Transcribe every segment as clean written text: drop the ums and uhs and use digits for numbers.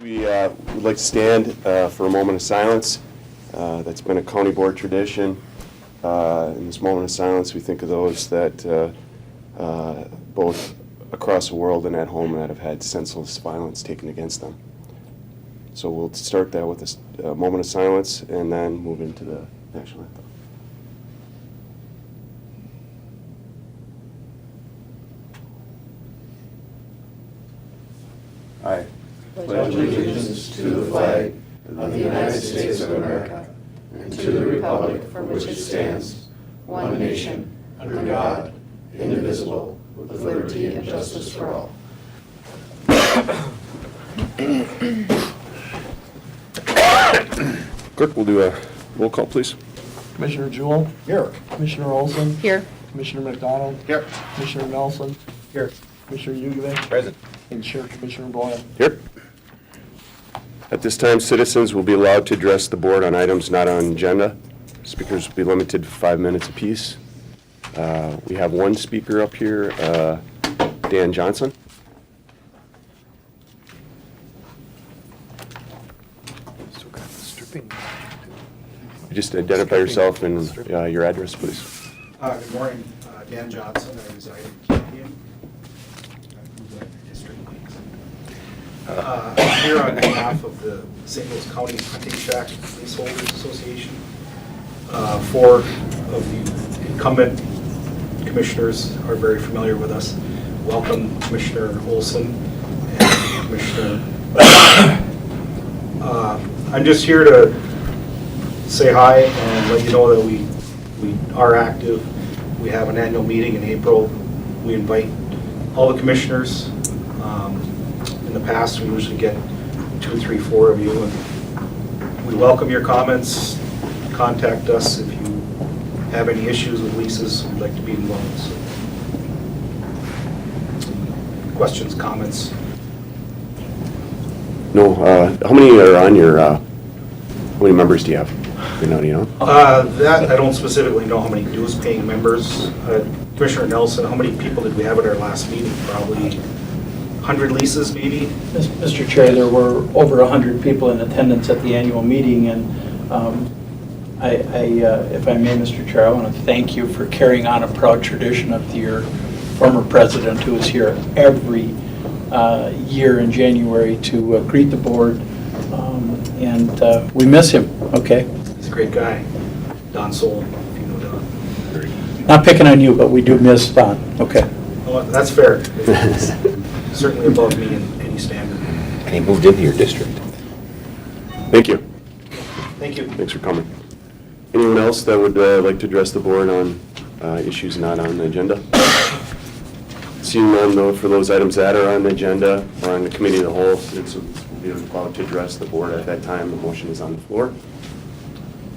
We would like to stand for a moment of silence. That's been a county board tradition. In this moment of silence, we think of those that both across the world and at home that have had senseless violence taken against them. So we'll start that with a moment of silence and then move into the national anthem. I pledge allegiance to the flag of the United States of America and to the republic for which it stands, one nation, under God, indivisible, with liberty and justice for all. Clerk will do a roll call, please. Commissioner Jewell. Here. Commissioner Olson. Here. Commissioner McDonald. Here. Commissioner Nelson. Here. Commissioner Yugovic. Present. And Chair Commissioner Boyle. Here. At this time, citizens will be allowed to address the board on items not on agenda. Speakers will be limited to 5 minutes apiece. We have one speaker up here, Dan Johnson. Just identify yourself and your address, please. Good morning, Dan Johnson, I reside in Campion. I'm here on behalf of the St. Louis County Hunting Shack Leaseholders Association. Four of the incumbent commissioners are very familiar with us. Welcome Commissioner Olson and Commissioner. I'm just here to say hi and let you know that we are active. We have an annual meeting in April. We invite all the commissioners. In the past, we usually get 2, 3, 4 of you, and we welcome your comments. Contact us if you have any issues with leases. We'd like to be involved. So, questions, comments? No, how many are on your, how many members do you have? Do you know? That I don't specifically know how many dues-paying members. Commissioner Nelson, how many people did we have at our last meeting? Probably 100 leases, maybe? Mr. Chair, there were over 100 people in attendance at the annual meeting, and if I may, Mr. Chair, I want to thank you for carrying on a proud tradition of your former president, who is here every year in January to greet the board, and we miss him, okay? He's a great guy. Don Sol, if you know Don. Not picking on you, but we do miss Don, okay? Well, that's fair. It's certainly above me in any standard. And he moved into your district. Thank you. Thank you. Thanks for coming. Anyone else that would like to address the board on issues not on the agenda? Seeing none, though, for those items that are on the agenda or on the committee of the whole, citizens will be allowed to address the board at that time. The motion is on the floor.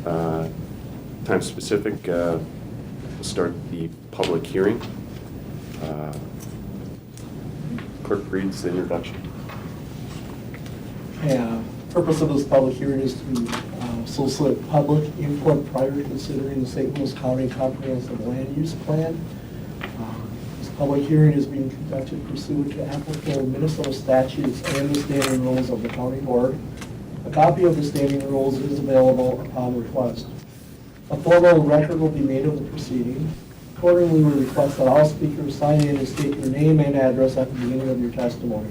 Time specific, we'll start the public hearing. Clerk reads the introduction. Purpose of this public hearing is to solicit public input prior to considering the St. Louis County Comprehensive Land Use Plan. This public hearing is being conducted pursuant to applicable Minnesota statutes and the standing rules of the county board. A copy of the standing rules is available upon request. A formal record will be made of the proceeding. Accordingly, we request that all speakers sign in and state your name and address at the beginning of your testimony.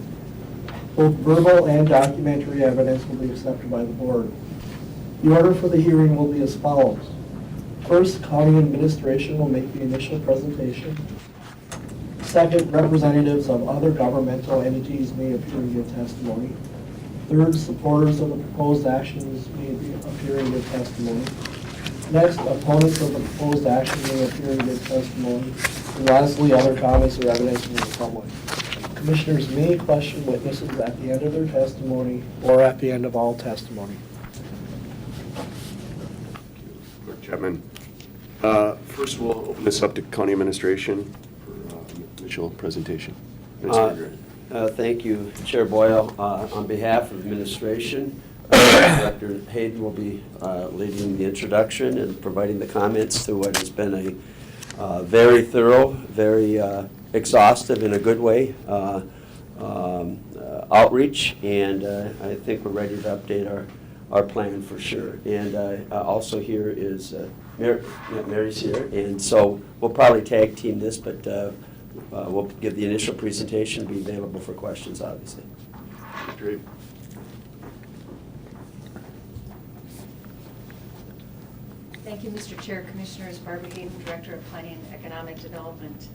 Both verbal and documentary evidence will be accepted by the board. The order for the hearing will be as follows. First, county administration will make the initial presentation. Second, representatives of other governmental entities may appear and give testimony. Third, supporters of the proposed actions may appear and give testimony. Next, opponents of the proposed action may appear and give testimony. And lastly, other comments or evidence from the public. Commissioners may question witnesses at the end of their testimony or at the end of all testimony. Clerk Chapman. First, we'll open this up to county administration for initial presentation. Thank you, Chair Boyle. On behalf of administration, Director Hayden will be leading the introduction and providing the comments to what has been a very thorough, very exhaustive in a good way outreach, and I think we're ready to update our plan for sure. And also here is Mary's here, and so we'll probably tag team this, but we'll give the initial presentation, be available for questions, obviously. Great. Thank you, Mr. Chair, Commissioners. Barbara Hayden, Director of Planning and Economic Development.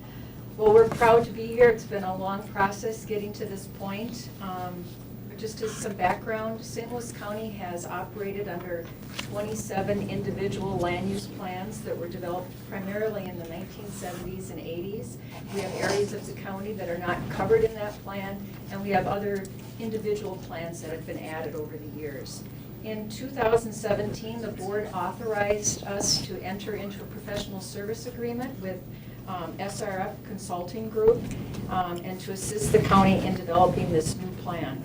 Well, we're proud to be here. It's been a long process getting to this point. But just as some background, St. Louis County has operated under 27 individual land use plans that were developed primarily in the 1970s and 80s. We have areas of the county that are not covered in that plan, and we have other individual plans that have been added over the years. In 2017, the board authorized us to enter into a professional service agreement with SRF Consulting Group and to assist the county in developing this new plan.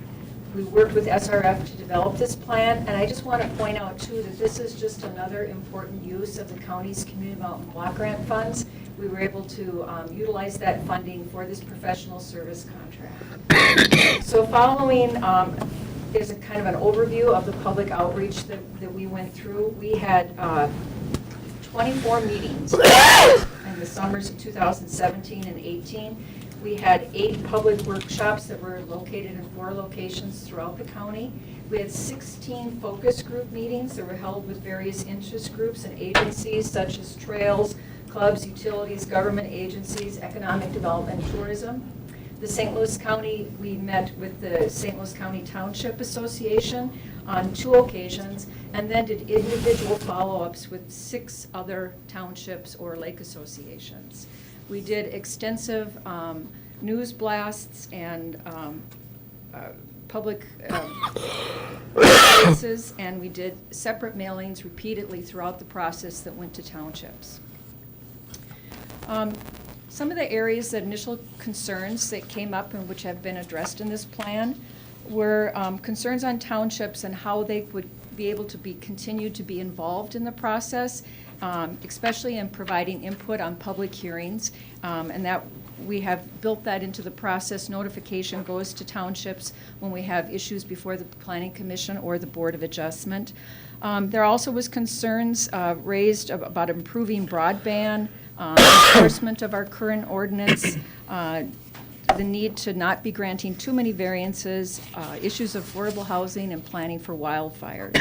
We worked with SRF to develop this plan, and I just want to point out too that this is just another important use of the county's community development block grant funds. We were able to utilize that funding for this professional service contract. So following is a kind of an overview of the public outreach that we went through. We had 24 meetings in the summers of 2017 and 18. We had 8 public workshops that were located in 4 locations throughout the county. We had 16 focus group meetings that were held with various interest groups and agencies such as trails, clubs, utilities, government agencies, economic development, tourism. The St. Louis County, we met with the St. Louis County Township Association on 2 occasions, and then did individual follow-ups with 6 other townships or lake associations. We did extensive news blasts and public places, and we did separate mailings repeatedly throughout the process that went to townships. Some of the areas, the initial concerns that came up and which have been addressed in this plan were concerns on townships and how they would be able to be continued to be involved in the process, especially in providing input on public hearings, and that we have built that into the process. Notification goes to townships when we have issues before the Planning Commission or the Board of Adjustment. There also was concerns raised about improving broadband, enforcement of our current ordinance, the need to not be granting too many variances, issues of affordable housing, and planning for wildfires.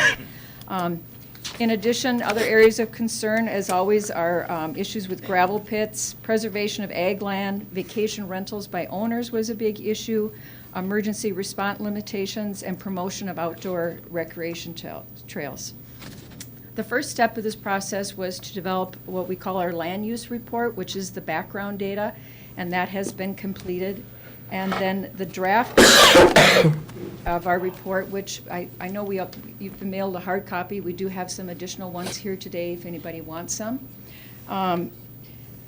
In addition, other areas of concern, as always, are issues with gravel pits, preservation of ag land, vacation rentals by owners was a big issue, emergency response limitations, and promotion of outdoor recreation trails. The first step of this process was to develop what we call our land use report, which is the background data, and that has been completed. And then the draft of our report, which I know you've been mailed a hard copy. We do have some additional ones here today if anybody wants some.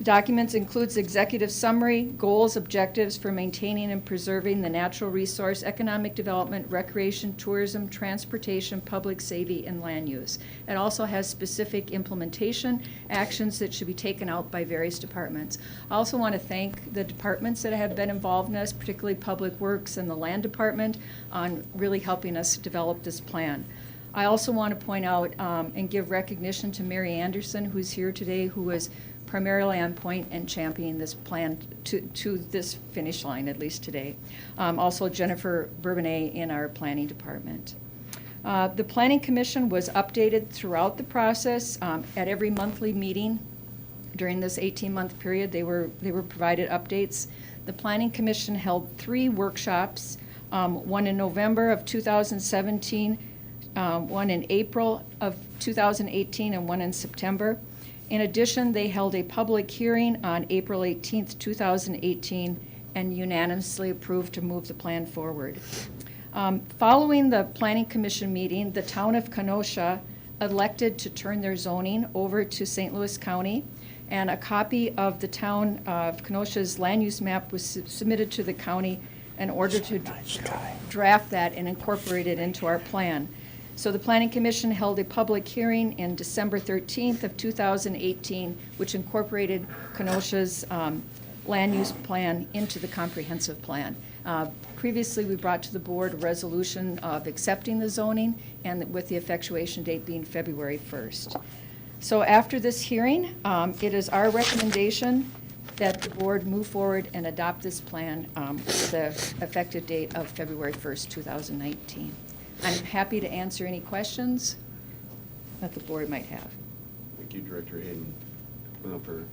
Documents includes executive summary, goals, objectives for maintaining and preserving the natural resource, economic development, recreation, tourism, transportation, public safety, and land use. It also has specific implementation actions that should be taken out by various departments. I also want to thank the departments that have been involved in this, particularly Public Works and the Land Department, on really helping us develop this plan. I also want to point out and give recognition to Mary Anderson, who's here today, who was primarily on point and championing this plan to this finish line, at least today. Also Jennifer Bourbonnais in our planning department. The Planning Commission was updated throughout the process. At every monthly meeting during this 18-month period, they were provided updates. The Planning Commission held 3 workshops, one in November of 2017, one in April of 2018, and one in September. In addition, they held a public hearing on April 18th, 2018, and unanimously approved to move the plan forward. Following the Planning Commission meeting, the town of Kenosha elected to turn their zoning over to St. Louis County, and a copy of the town of Kenosha's land use map was submitted to the county in order to draft that and incorporate it into our plan. So the Planning Commission held a public hearing in December 13th of 2018, which incorporated Kenosha's land use plan into the comprehensive plan. Previously, we brought to the board a resolution of accepting the zoning, and with the effectuation date being February 1st. So after this hearing, it is our recommendation that the board move forward and adopt this plan with the effective date of February 1st, 2019. I'm happy to answer any questions that the board might have. Thank you, Director Hayden. Open up for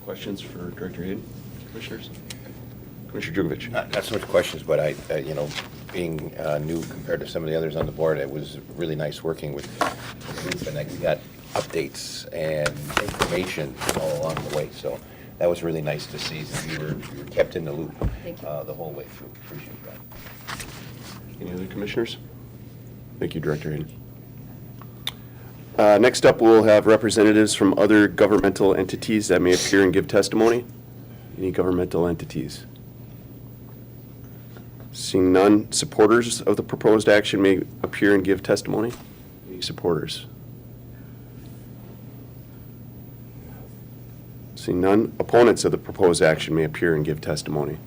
questions for Director Hayden, Commissioners? Commissioner Jugovich. Not so much questions, but being new compared to some of the others on the board, it was really nice working with the group, and I got updates and information all along the way. So that was really nice to see that you were kept in the loop Thank you. the whole way through. Appreciate that. Any other commissioners? Thank you, Director Hayden. Next up, we'll have representatives from other governmental entities that may appear and give testimony. Any governmental entities? Seeing none, supporters of the proposed action may appear and give testimony. Any supporters? Seeing none, opponents of the proposed action may appear and give testimony.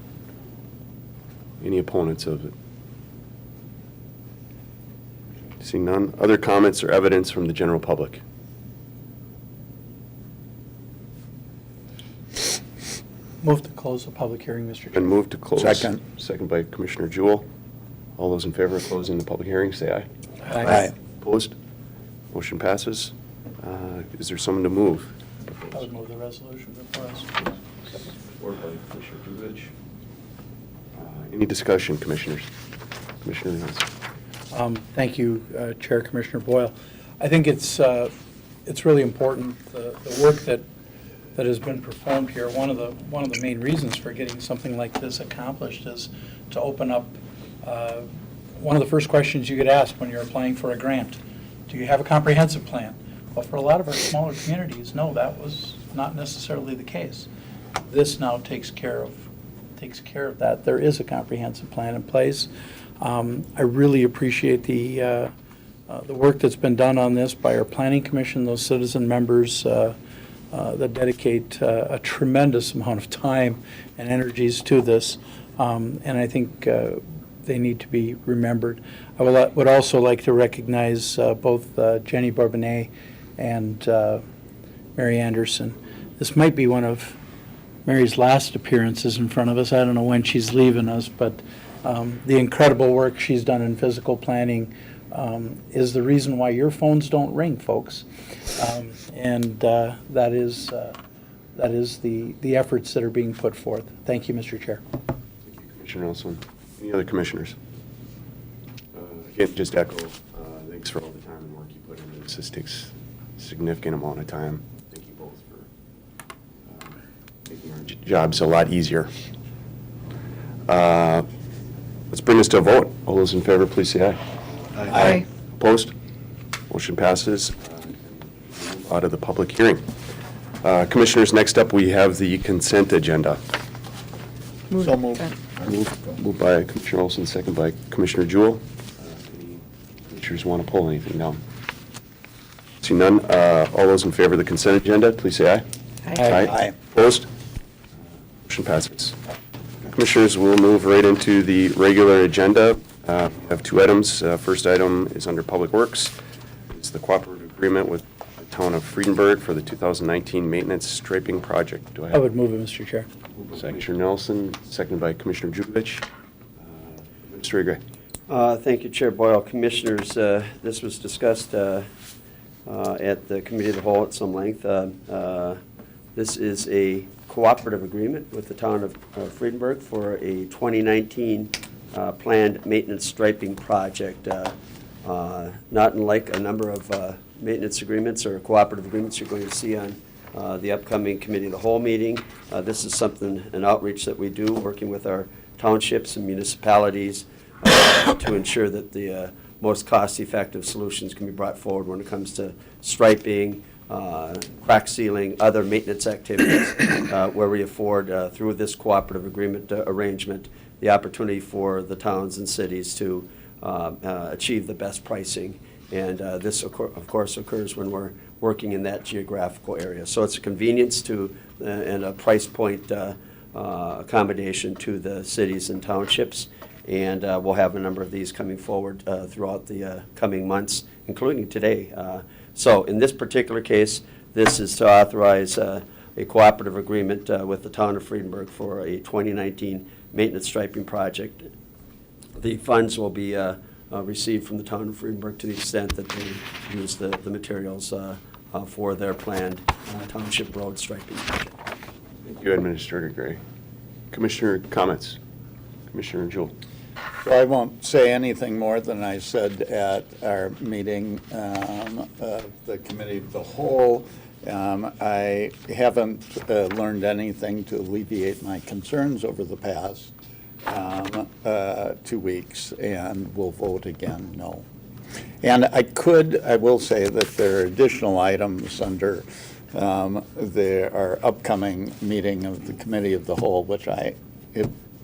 Any opponents of it? Seeing none, other comments or evidence from the general public? Move to close the public hearing, Mr. Been Chair. moved to close. Second. Second by Commissioner Jewell. All those in favor of closing the public hearing, say aye. Aye. Opposed? Motion passes. Is there someone to move? I would move the resolution before us. Support by Commissioner Jugovich. Any discussion, Commissioners? Commissioner Nelson. Thank you, Chair Commissioner Boyle. I think it's really important, the work that has been performed here. One of the main reasons for getting something like this accomplished is to open up. One of the first questions you get asked when you're applying for a grant: do you have a comprehensive plan? Well, for a lot of our smaller communities, no, that was not necessarily the case. This now takes care of that. There is a comprehensive plan in place. I really appreciate the work that's been done on this by our Planning Commission, those citizen members that dedicate a tremendous amount of time and energies to this, and I think they need to be remembered. I would also like to recognize both Jenny Barbinet and Mary Anderson. This might be one of Mary's last appearances in front of us. I don't know when she's leaving us, but the incredible work she's done in physical planning is the reason why your phones don't ring, folks. And that is the efforts that are being put forth. Thank you, Mr. Chair. Thank you, Commissioner Nelson. Any other commissioners? Again, just echo, thanks for all the time and work you put into this. This takes a significant amount of time. Thank you both for making our jobs a lot easier. Let's bring this to a vote. All those in favor, please say aye. Aye. Opposed? Motion passes. Out of the public hearing. Commissioners, next up, we have the consent agenda. So moved. Moved by Commissioner Olson, second by Commissioner Jewell. Any commissioners want to pull anything down? See none. All those in favor of the consent agenda, please say aye. Aye. Opposed? Motion passes. Commissioners, we'll move right into the regular agenda. We have two items. First item is under Public Works. It's the cooperative agreement with the town of Friedenberg for the 2019 maintenance striping project. Do I would move it, Mr. Chair. Moved by Commissioner Nelson, seconded by Commissioner Jugovich. Administrator Gray. Thank you, Chair Boyle. Commissioners, this was discussed at the Committee of the Whole at some length. This is a cooperative agreement with the town of Friedenberg for a 2019 planned maintenance striping project. Not unlike a number of maintenance agreements or cooperative agreements you're going to see on the upcoming Committee of the Whole meeting. This is an outreach that we do, working with our townships and municipalities to ensure that the most cost-effective solutions can be brought forward when it comes to striping, crack sealing, other maintenance activities, where we afford, through this cooperative agreement arrangement, the opportunity for the towns and cities to achieve the best pricing. And this, of course, occurs when we're working in that geographical area. So it's a convenience to and a price point accommodation to the cities and townships. And we'll have a number of these coming forward throughout the coming months, including today. So in this particular case, this is to authorize a cooperative agreement with the town of Friedenberg for a 2019 maintenance striping project. The funds will be received from the town of Friedenberg to the extent that they use the materials for their planned township road striping project. Thank you, Administrator Gray. Commissioner comments? Commissioner Jewell. So I won't say anything more than I said at our meeting of the Committee of the Whole. I haven't learned anything to alleviate my concerns over the past 2 weeks, and will vote again no. And I will say that there are additional items under our upcoming meeting of the Committee of the Whole, which I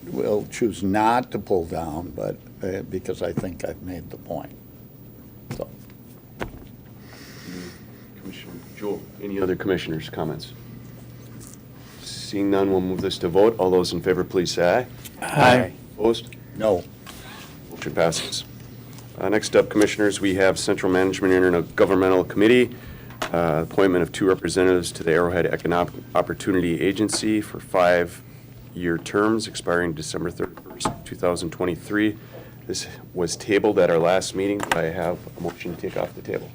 will choose not to pull down, but because I think I've made the point. So. Commissioner Jewell. Any other commissioners' comments? Seeing none, we'll move this to vote. All those in favor, please say aye. Aye. Opposed? No. Motion passes. Next up, Commissioners, we have Central Management Intergovernmental Committee, appointment of 2 representatives to the Arrowhead Economic Opportunity Agency for 5-year terms expiring December 31st, 2023. This was tabled at our last meeting. Do I have a motion to take off the table?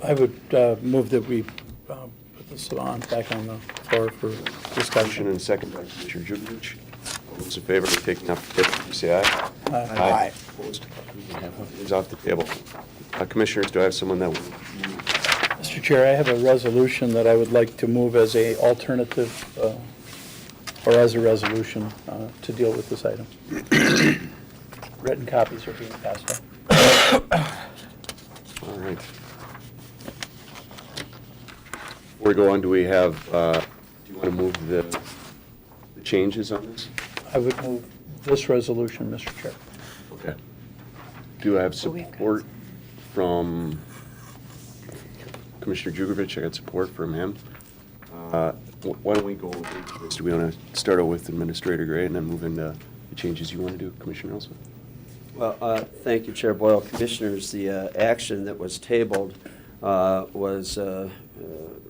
I would move that we put this back on the floor for Motion discussion. and a second by Commissioner Jukic. All those in favor of taking off the table, please say aye. Aye. Opposed? It is off the table. Commissioners, do I have someone that will move? Mr. Chair, I have a resolution that I would like to move as a alternative or as a resolution to deal with this item. Written copies are being passed out. All right. Before we go on, do we have, do you want to move the changes on this? I would move this resolution, Mr. Chair. Okay. Do I have support from Commissioner Jugovic? I got support from him. Why don't we go into this? Do we want to start out with Administrator Gray and then move into the changes you want to do, Commissioner Nelson? Well, thank you, Chair Boyle. Commissioners, the action that was tabled was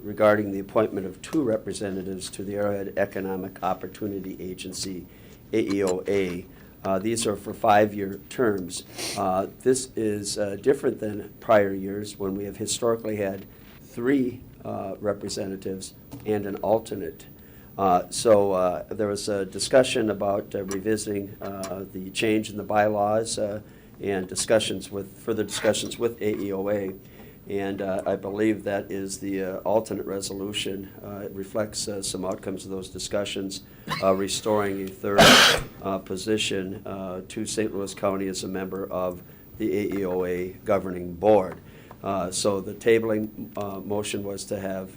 regarding the appointment of 2 representatives to the Arrowhead Economic Opportunity Agency, AEOA. These are for 5-year terms. This is different than prior years when we have historically had 3 representatives and an alternate. So there was a discussion about revisiting the change in the bylaws and further discussions with AEOA. And I believe that is the alternate resolution. It reflects some outcomes of those discussions, restoring a 3rd position to St. Louis County as a member of the AEOA governing board. So the tabling motion was to have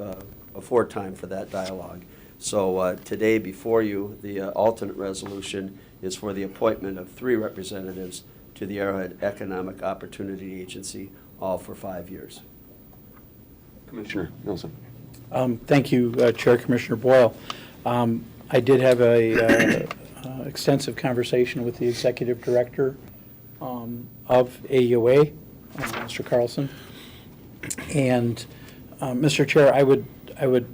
afford time for that dialogue. So today before you, the alternate resolution is for the appointment of 3 representatives to the Arrowhead Economic Opportunity Agency, all for 5 years. Commissioner Nelson. Thank you, Chair Commissioner Boyle. I did have a extensive conversation with the Executive Director of AUA, Mr. Carlson. And Mr. Chair, I would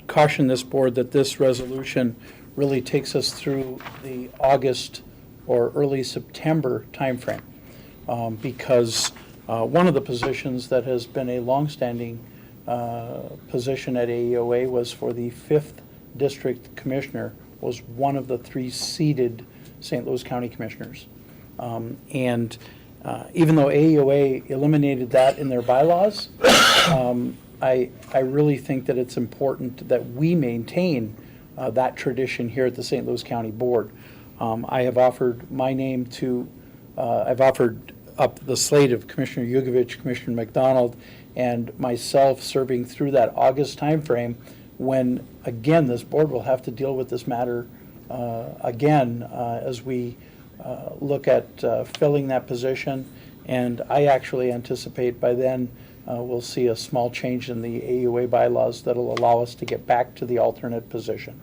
caution this board that this resolution really takes us through the August or early September timeframe, because one of the positions that has been a longstanding position at AEOA was for the 5th District Commissioner, was one of the 3 seated St. Louis County Commissioners. And even though AEOA eliminated that in their bylaws, I really think that it's important that we maintain that tradition here at the St. Louis County Board. I have offered my name to, I've offered up the slate of Commissioner Jugovic, Commissioner McDonald, and myself serving through that August timeframe when, again, this board will have to deal with this matter again as we look at filling that position. And I actually anticipate by then we'll see a small change in the AUA bylaws that'll allow us to get back to the alternate position.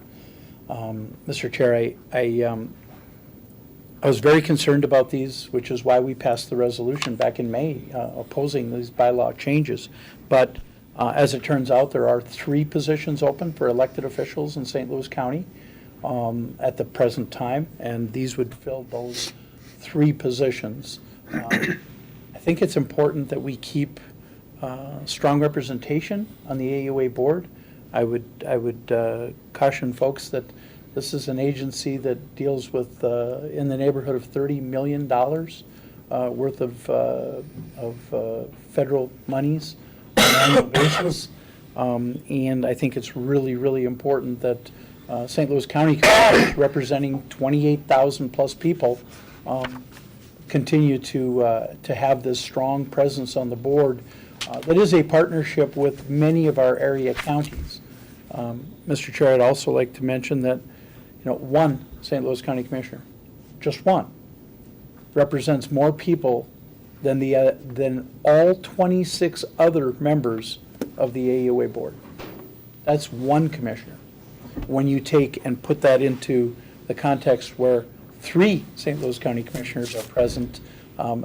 Mr. Chair, I was very concerned about these, which is why we passed the resolution back in May opposing these bylaw changes. But as it turns out, there are 3 positions open for elected officials in St. Louis County at the present time, and these would fill those 3 positions. I think it's important that we keep strong representation on the AUA board. I would caution folks that this is an agency that deals with in the neighborhood of $30 million worth of federal monies on an annual basis. And I think it's really, really important that St. Louis County, representing 28,000 plus people, continue to have this strong presence on the board that is a partnership with many of our area counties. Mr. Chair, I'd also like to mention that, one St. Louis County Commissioner, just one, represents more people than all 26 other members of the AUA board. That's one commissioner. When you take and put that into the context where 3 St. Louis County commissioners are present,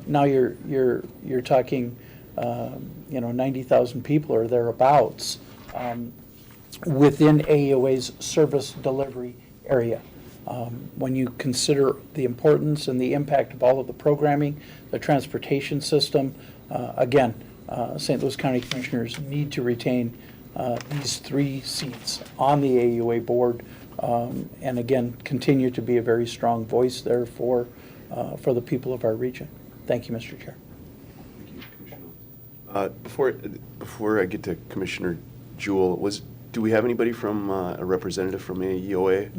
now you're talking 90,000 people or thereabouts within AUA's service delivery area. When you consider the importance and the impact of all of the programming, the transportation system, again, St. Louis County commissioners need to retain these 3 seats on the AUA board, and again, continue to be a very strong voice there for the people of our region. Thank you, Mr. Chair. Thank you, Commissioner. Before I get to Commissioner Jewell, do we have anybody from, a representative from AUA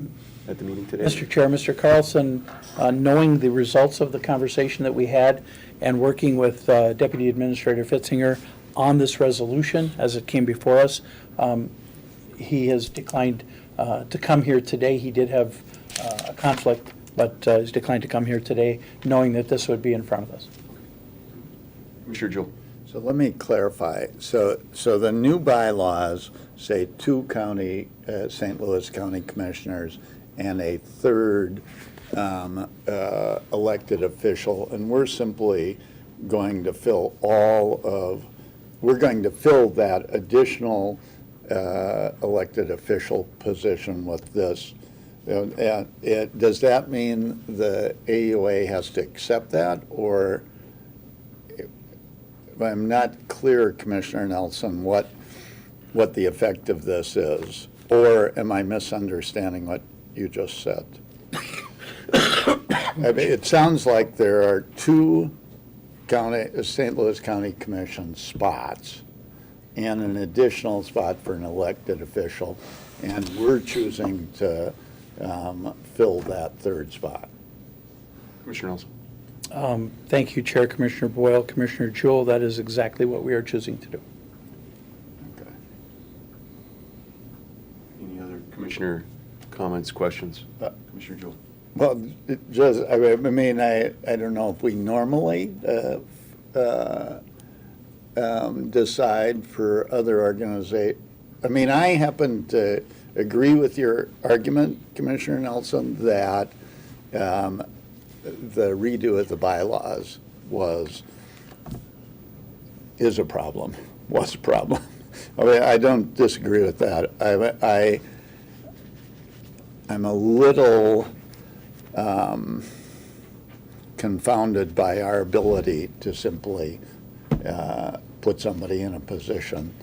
at the meeting today? Mr. Chair, Mr. Carlson, knowing the results of the conversation that we had and working with Deputy Administrator Fitzinger on this resolution as it came before us, he has declined to come here today. He did have a conflict, but he's declined to come here today, knowing that this would be in front of us. Commissioner Jewell. So let me clarify. So the new bylaws say 2 county, St. Louis County commissioners and a 3rd elected official, and we're simply going to fill we're going to fill that additional elected official position with this. Does that mean the AUA has to accept that, or I'm not clear, Commissioner Nelson, what the effect of this is, or am I misunderstanding what you just said? I mean, it sounds like there are 2 St. Louis County Commission spots and an additional spot for an elected official, and we're choosing to fill that 3rd spot. Commissioner Nelson. Thank you, Chair, Commissioner Boyle, Commissioner Jewell. That is exactly what we are choosing to do. Okay. Any other commissioner comments, questions? Commissioner Jewell. Well, I don't know if we normally decide for other organizations. I happen to agree with your argument, Commissioner Nelson, that the redo of the bylaws was a problem. I don't disagree with that. I'm a little confounded by our ability to simply put somebody in a position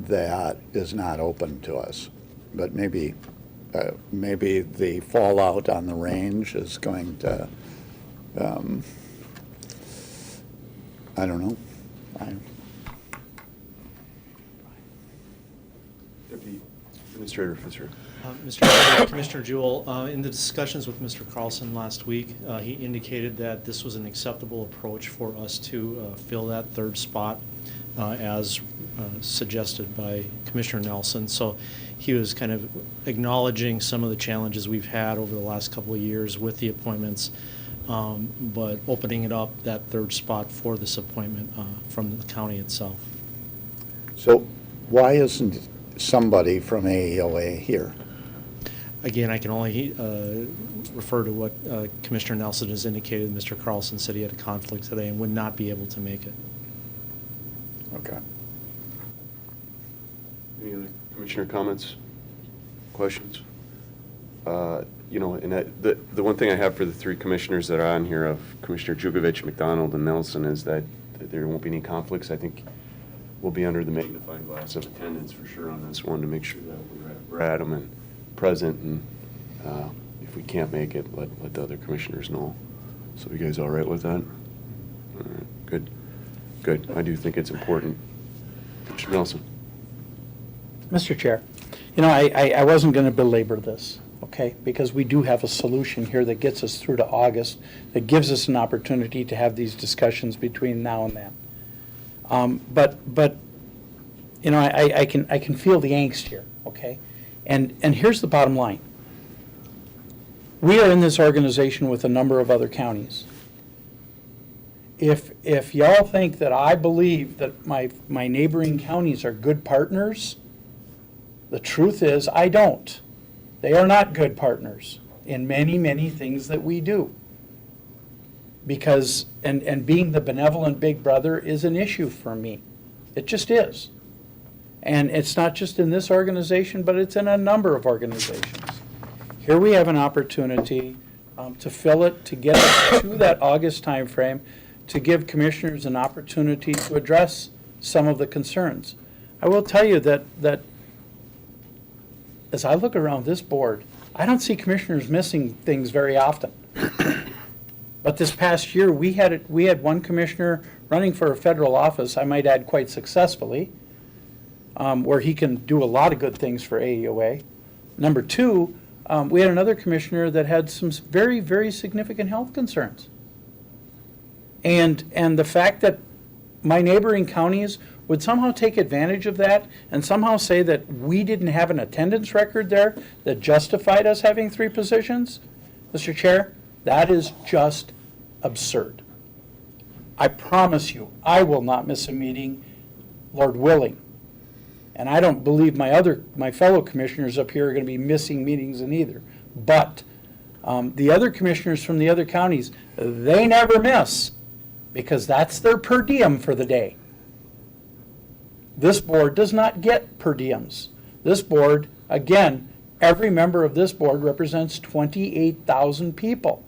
that is not open to us. But maybe the fallout on the range is going to, I don't know. Deputy Administrator Fitzer. Mr. Chair, Commissioner Jewell, in the discussions with Mr. Carlson last week, he indicated that this was an acceptable approach for us to fill that 3rd spot as suggested by Commissioner Nelson. So he was kind of acknowledging some of the challenges we've had over the last couple of years with the appointments, but opening it up, that 3rd spot for this appointment from the county itself. So why isn't somebody from AEOA here? Again, I can only refer to what Commissioner Nelson has indicated. Mr. Carlson said he had a conflict today and would not be able to make it. Okay. Any other commissioner comments, questions? You know, and the one thing I have for the three commissioners that are on here, of Commissioner Jugovich, McDonald, and Nelson, is that there won't be any conflicts. I think we'll be under the magnifying glass of attendance for sure on this one, to make sure that we're at them and present, and if we can't make it, let the other commissioners know. So you guys all right with that? All right, good. Good. I do think it's important. Commissioner Nelson. Mr. Chair, you know, I wasn't going to belabor this, okay? Because we do have a solution here that gets us through to August, that gives us an opportunity to have these discussions between now and then. But you know, I can feel the angst here, okay? And here's the bottom line. We are in this organization with a number of other counties. If y'all think that I believe that my neighboring counties are good partners, the truth is I don't. They are not good partners in many, many things that we do. Because, and being the benevolent big brother is an issue for me. It just is. And it's not just in this organization, but it's in a number of organizations. Here we have an opportunity to fill it, to get us to that August timeframe, to give commissioners an opportunity to address some of the concerns. I will tell you that as I look around this board, I don't see commissioners missing things very often. But this past year, we had one commissioner running for a federal office, I might add quite successfully, where he can do a lot of good things for AEOA. Number two, we had another commissioner that had some very, very significant health concerns. And the fact that my neighboring counties would somehow take advantage of that and somehow say that we didn't have an attendance record there that justified us having three positions, Mr. Chair, that is just absurd. I promise you, I will not miss a meeting, Lord willing. And I don't believe my fellow commissioners up here are going to be missing meetings in either. But the other commissioners from the other counties, they never miss, because that's their per diem for the day. This board does not get per diems. This board, again, every member of this board represents 28,000 people.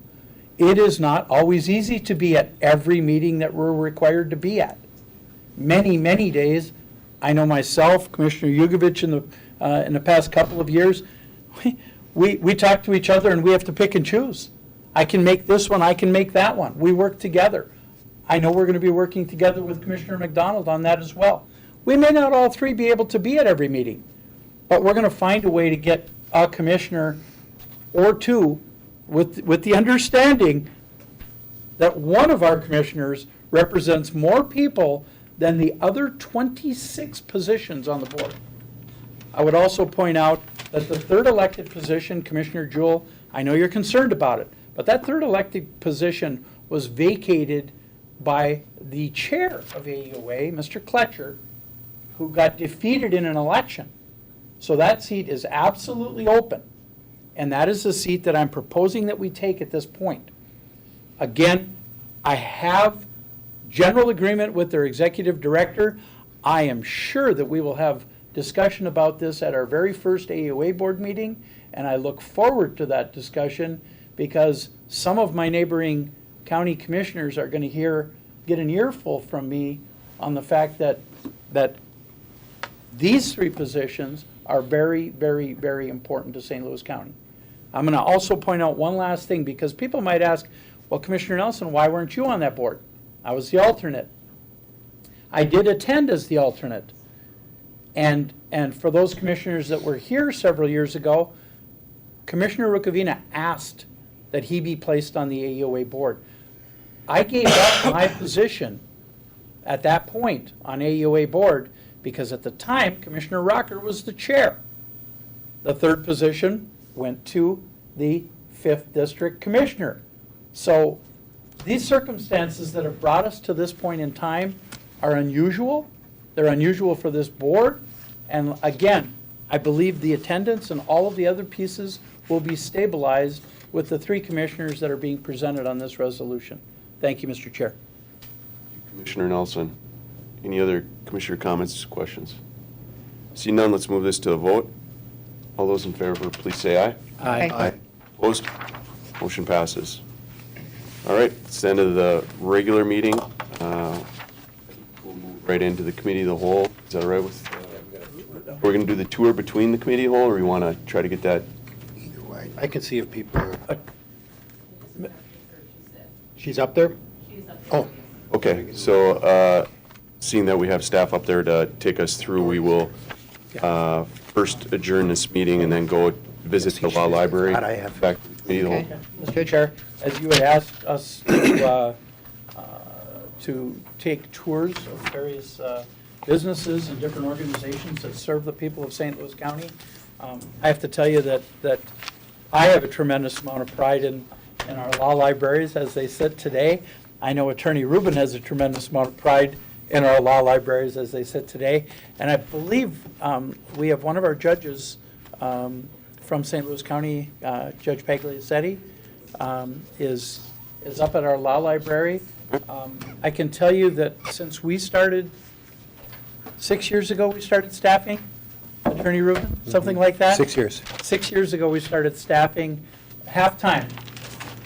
It is not always easy to be at every meeting that we're required to be at. Many, many days, I know myself, Commissioner Jugovich in the past couple of years, we talk to each other and we have to pick and choose. I can make this one, I can make that one. We work together. I know we're going to be working together with Commissioner McDonald on that as well. We may not all three be able to be at every meeting, but we're going to find a way to get a commissioner or two with the understanding that one of our commissioners represents more people than the other 26 positions on the board. I would also point out that the third elected position, Commissioner Jewell, I know you're concerned about it, but that third elected position was vacated by the chair of AEOA, Mr. Kletcher, who got defeated in an election. So that seat is absolutely open. And that is the seat that I'm proposing that we take at this point. Again, I have general agreement with their executive director. I am sure that we will have discussion about this at our very first AEOA board meeting, and I look forward to that discussion, because some of my neighboring county commissioners are going to get an earful from me on the fact that these three positions are very, very, very important to St. Louis County. I'm going to also point out one last thing, because people might ask, well, Commissioner Nelson, why weren't you on that board? I was the alternate. I did attend as the alternate. And for those commissioners that were here several years ago, Commissioner Rukavina asked that he be placed on the AEOA board. I gave up my position at that point on AEOA board because at the time, Commissioner Rocker was the chair. The third position went to the 5th District Commissioner. So these circumstances that have brought us to this point in time are unusual. They're unusual for this board. And again, I believe the attendance and all of the other pieces will be stabilized with the 3 commissioners that are being presented on this resolution. Thank you, Mr. Chair. Commissioner Nelson. Any other commissioner comments, questions? See none, let's move this to a vote. All those in favor, please say aye. Aye. Opposed? Motion passes. All right, it's the end of the regular meeting. We'll move right into the committee of the whole. Is that all right with? We're going to do the tour between the committee of the whole, or we want to try to get that? Either way. I can see if people are. She's up there? Oh, Okay, so seeing that we have staff up there to take us through, we will first adjourn this meeting and then go visit the law library. God, I have- Back to the committee of the whole. Okay. Mr. Chair, as you had asked us to take tours of various businesses and different organizations that serve the people of St. Louis County, I have to tell you that I have a tremendous amount of pride in our law libraries as they sit today. I know Attorney Rubin has a tremendous amount of pride in our law libraries as they sit today. And I believe we have one of our judges from St. Louis County, Judge Pagliacetti, is up at our law library. I can tell you that since we started, 6 years ago, we started staffing, Attorney Rubin, something like that? 6 years. 6 years ago, we started staffing half-time,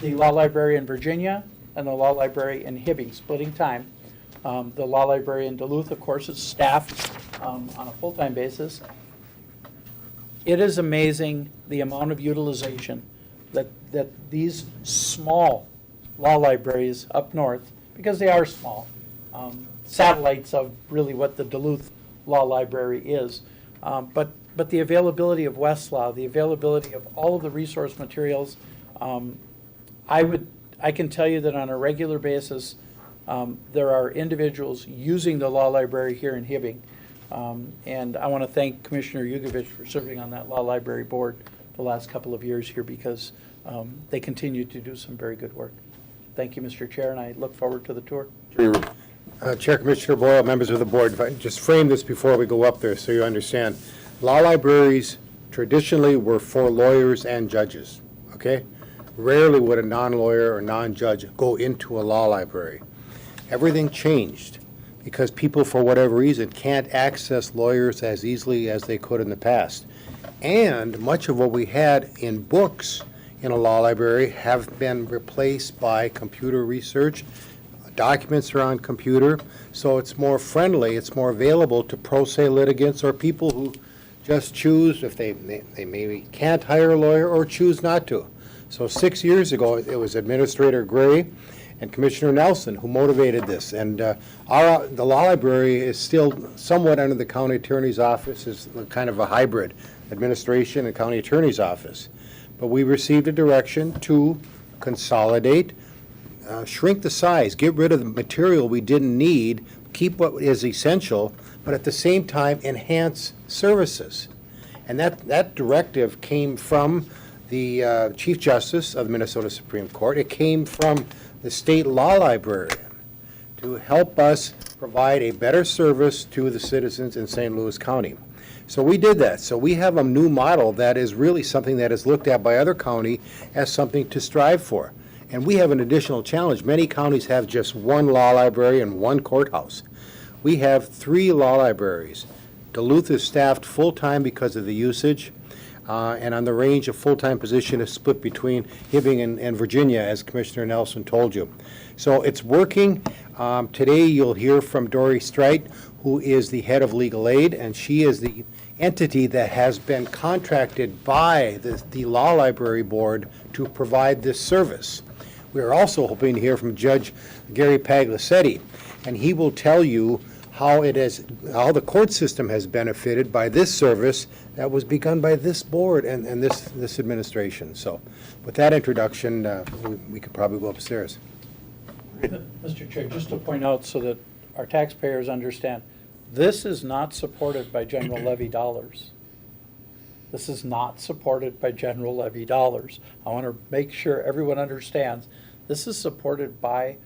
the law library in Virginia and the law library in Hibbing, splitting time. The law library in Duluth, of course, is staffed on a full-time basis. It is amazing the amount of utilization that these small law libraries up north, because they are small, satellites of really what the Duluth Law Library is. But the availability of Westlaw, the availability of all of the resource materials, I can tell you that on a regular basis, there are individuals using the law library here in Hibbing. And I want to thank Commissioner Yugovich for serving on that law library board the last couple of years here because they continue to do some very good work. Thank you, Mr. Chair, and I look forward to the tour. Chair Commissioner Boyle, members of the board, if I just frame this before we go up there so you understand. Law libraries traditionally were for lawyers and judges, okay? Rarely would a non-lawyer or non-judge go into a law library. Everything changed because people, for whatever reason, can't access lawyers as easily as they could in the past. And much of what we had in books in a law library have been replaced by computer research. Documents are on computer, so it's more friendly, it's more available to pro se litigants or people who just choose, if they maybe can't hire a lawyer or choose not to. So 6 years ago, it was Administrator Gray and Commissioner Nelson who motivated this. And the law library is still somewhat under the county attorney's office, is kind of a hybrid, administration and county attorney's office. But we received a direction to consolidate, shrink the size, get rid of the material we didn't need, keep what is essential, but at the same time enhance services. And that directive came from the Chief Justice of the Minnesota Supreme Court. It came from the state law librarian to help us provide a better service to the citizens in St. Louis County. So we did that. So we have a new model that is really something that is looked at by other counties as something to strive for. And we have an additional challenge. Many counties have just one law library and one courthouse. We have 3 law libraries. Duluth is staffed full-time because of the usage, and on the range of full-time position is split between Hibbing and Virginia, as Commissioner Nelson told you. So it's working. Today you'll hear from Dory Streit, who is the head of legal aid, and she is the entity that has been contracted by the Law Library Board to provide this service. We are also hoping to hear from Judge Gary Pagliacetti, and he will tell you how the court system has benefited by this service that was begun by this board and this administration. So with that introduction, we could probably go upstairs. Mr. Chair, just to point out so that our taxpayers understand, this is not supported by general levy dollars. This is not supported by general levy dollars. I want to make sure everyone understands. This is supported by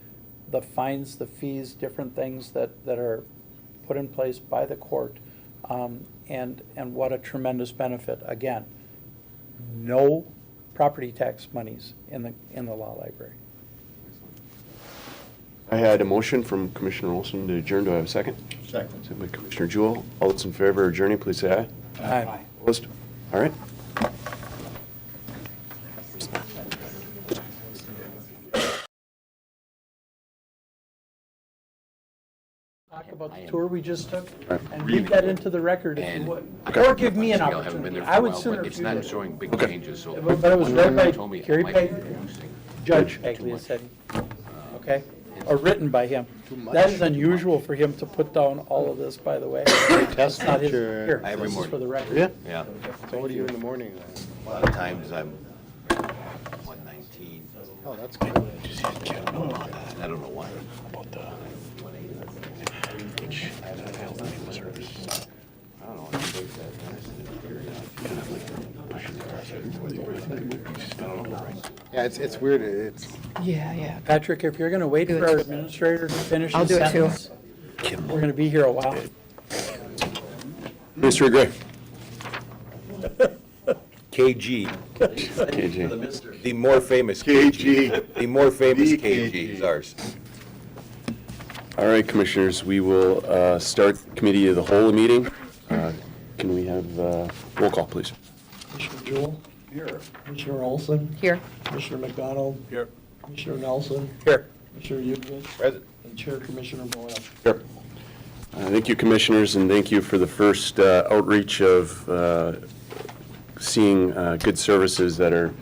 the fines, the fees, different things that are put in place by the court and what a tremendous benefit. Again, no property tax monies in the law library. I had a motion from Commissioner Olson to adjourn. Do I have a second? Second. Second by Commissioner Jewell. All those in favor of adjourning, please say aye. Aye. Opposed? All right. Talk about the tour we just took Right. and read that into the record if you And would. Okay. Or give me an I haven't been opportunity. there for I a would while, sooner but it's do not that. showing big Okay. changes, so. But it was read by Told me it Gary might Pegg, be reducing. Judge Peglia said, okay? Or written by him. That is unusual for him to put down all of this, by the way. That's not his, here, Every this is morning. for the record. Yeah. Yeah. So what do you in the morning? A lot of times I'm 119. Oh, that's good. I don't know why. Yeah, it's weird, it's, Yeah. Patrick, if you're gonna wait for our administrator to finish I'll his do it too. sentence, we're gonna be here a while. Mr. Gray. KG, KG. the more famous KG. The more famous KG is ours. All right, Commissioners, we will start Committee of the Whole meeting. Can we have roll call, please? Commissioner Jewell? Here. Commissioner Olson? Here. Commissioner McDonald? Here. Commissioner Nelson? Here. Commissioner Yukovich? Present. And Chair Commissioner Boyle. Here. Thank you, Commissioners, and thank you for the first outreach of seeing good services that are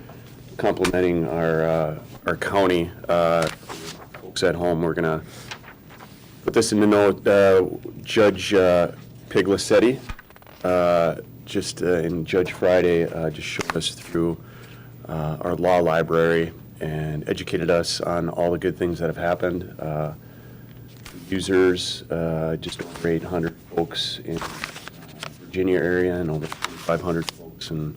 complementing our county. Folks at home, we're going to put this in the note. Judge Piglicetti, and Judge Friday just showed us through our law library and educated us on all the good things that have happened. Users, just over 800 folks in Virginia area and over 500 folks in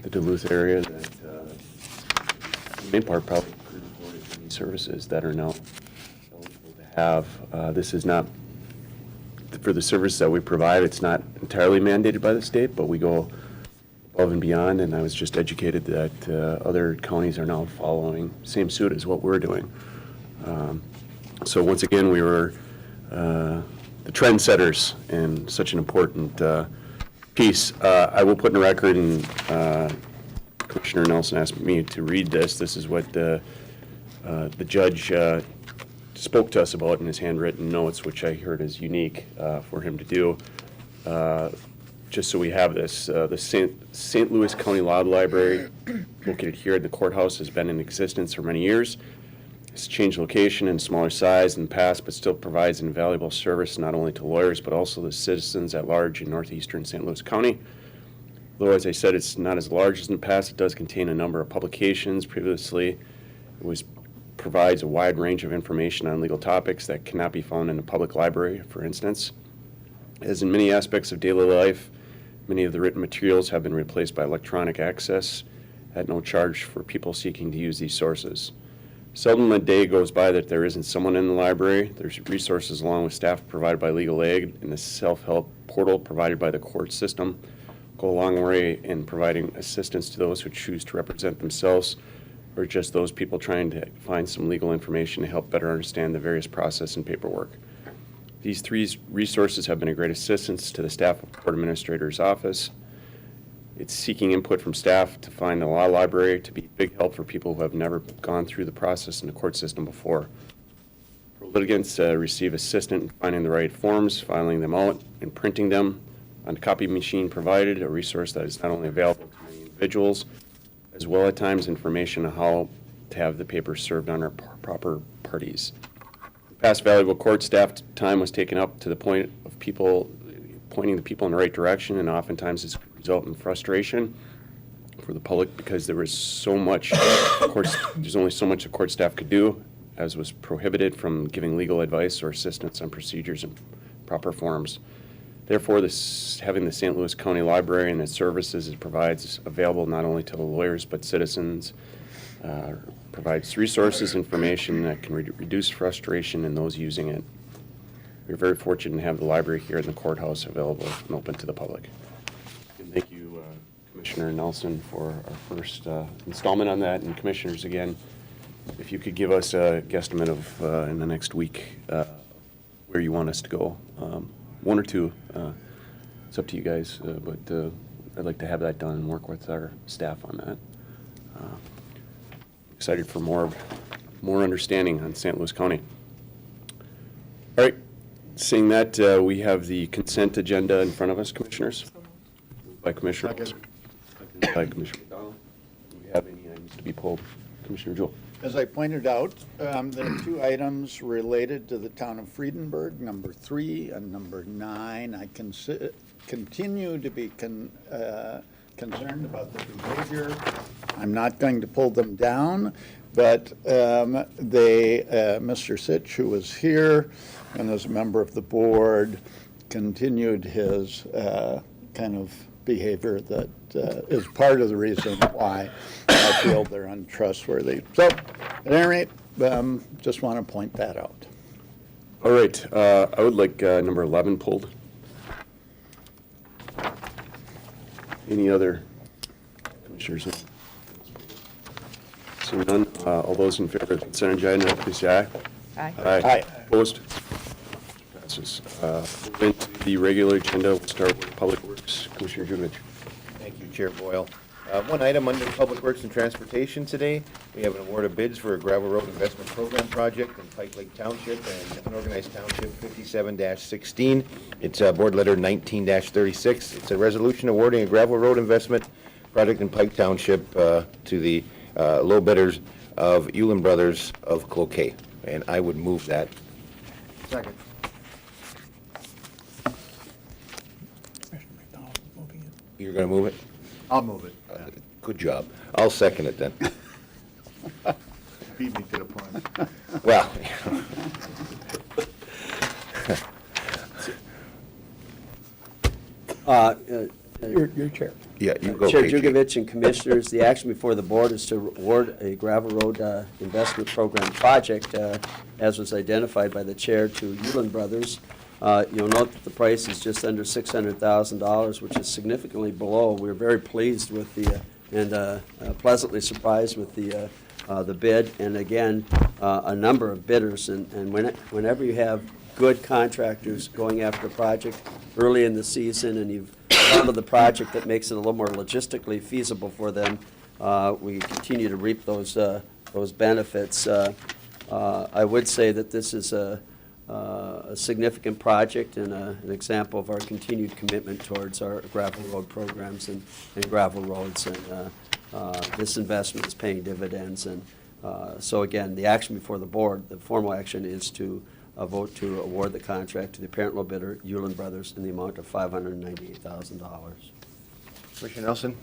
the Duluth area that, for the main part, probably couldn't afford any services that are now eligible to have. This is not, for the service that we provide, it's not entirely mandated by the state, but we go above and beyond, and I was just educated that other counties are now following same suit as what we're doing. So once again, we were the trendsetters in such an important piece. I will put in a record, and Commissioner Nelson asked me to read this. This is what the judge spoke to us about in his handwritten notes, which I heard is unique for him to do. Just so we have this, the St. Louis County Law Library, located here in the courthouse, has been in existence for many years. It's changed location and smaller size in the past, but still provides an invaluable service not only to lawyers, but also the citizens at large in northeastern St. Louis County. Though, as I said, it's not as large as in the past, it does contain a number of publications. Previously, it provides a wide range of information on legal topics that cannot be found in a public library, for instance. As in many aspects of daily life, many of the written materials have been replaced by electronic access at no charge for people seeking to use these sources. Seldom a day goes by that there isn't someone in the library. There's resources along with staff provided by legal aid and the self-help portal provided by the court system go a long way in providing assistance to those who choose to represent themselves or just those people trying to find some legal information to help better understand the various process and paperwork. These three resources have been a great assistance to the staff of the Court Administrator's Office. It's seeking input from staff to find a law library to be a big help for people who have never gone through the process in the court system before. For litigants, receive assistance in finding the right forms, filing them out, and printing them on the copy machine provided, a resource that is not only available to many individuals, as well at times information on how to have the papers served on our proper parties. Past valuable court staff time was taken up to the point of people pointing the people in the right direction, and oftentimes it's result in frustration for the public because there was so much there's only so much the court staff could do, as was prohibited from giving legal advice or assistance on procedures and proper forms. Therefore, having the St. Louis County Library and its services it provides is available not only to the lawyers but citizens, provides resources, information that can reduce frustration in those using it. we're very fortunate to have the library here in the courthouse available and open to the public. And thank you, Commissioner Nelson, for our first installment on that, and commissioners, again, if you could give us a guesstimate of, in the next week, where you want us to go. One or two, it's up to you guys, but I'd like to have that done and work with our staff on that. Excited for more understanding on St. Louis County. All right, seeing that, we have the consent agenda in front of us, commissioners. Moved by Commissioner Olson, seconded by Commissioner McDonald. Do we have any items to be pulled? Commissioner Jewell. As I pointed out, there are two items related to the town of Friedenberg, number 3 and number 9. I continue to be concerned about the behavior. I'm not going to pull them down, but Mr. Sitch, who was here and is a member of the board, continued his kind of behavior that is part of the reason why I feel they're untrustworthy. So, at any rate, just want to point that out. All right, I would like number 11 pulled. Any other commissioners? Seeing none, all those in favor of the consent agenda, please say aye. Aye. Aye. Opposed? Passes. Moving to the regular agenda, we'll start with Public Works. Commissioner Juvich. Thank you, Chair Boyle. One item under Public Works and Transportation today, we have an award of bids for a gravel road investment program project in Pike Lake Township and Unorganized Township 57-16. It's Board Letter 19-36. It's a resolution awarding a gravel road investment project in Pike Township to the low bidders of Ulen Brothers of Cloquet. And I would move that. Second. You're going to move it? I'll move it. Good job. I'll second it then. Beat me to the punch. Well, Your chair. yeah, you go, Chair KG. Jugovich and Commissioners, the action before the board is to award a gravel road investment program project, as was identified by the chair, to Ulen Brothers. You'll note that the price is just under $600,000, which is significantly below. We're very pleased with the, and pleasantly surprised with the bid, and again, a number of bidders. And whenever you have good contractors going after a project early in the season, and you've found the project that makes it a little more logistically feasible for them, we continue to reap those benefits. I would say that this is a significant project and an example of our continued commitment towards our gravel road programs and gravel roads. And this investment is paying dividends. And so again, the action before the board, the formal action is to vote to award the contract to the apparent low bidder, Ulen Brothers, in the amount of $598,000. Commissioner Nelson?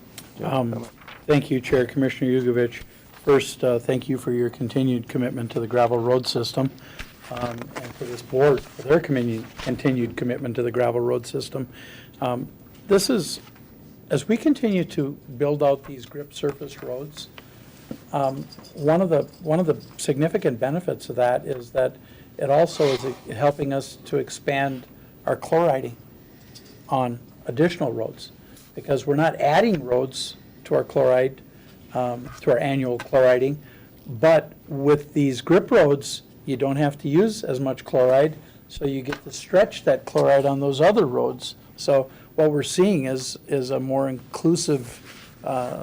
Thank you, Chair. Commissioner Jugovich. First, thank you for your continued commitment to the gravel road system, and for this board for their continued commitment to the gravel road system. This is, as we continue to build out these grip surface roads, one of the significant benefits of that is that it also is helping us to expand our chloriding on additional roads, because we're not adding roads to our chloride, to our annual chloriding, but with these grip roads, you don't have to use as much chloride, so you get to stretch that chloride on those other roads. So what we're seeing is a more inclusive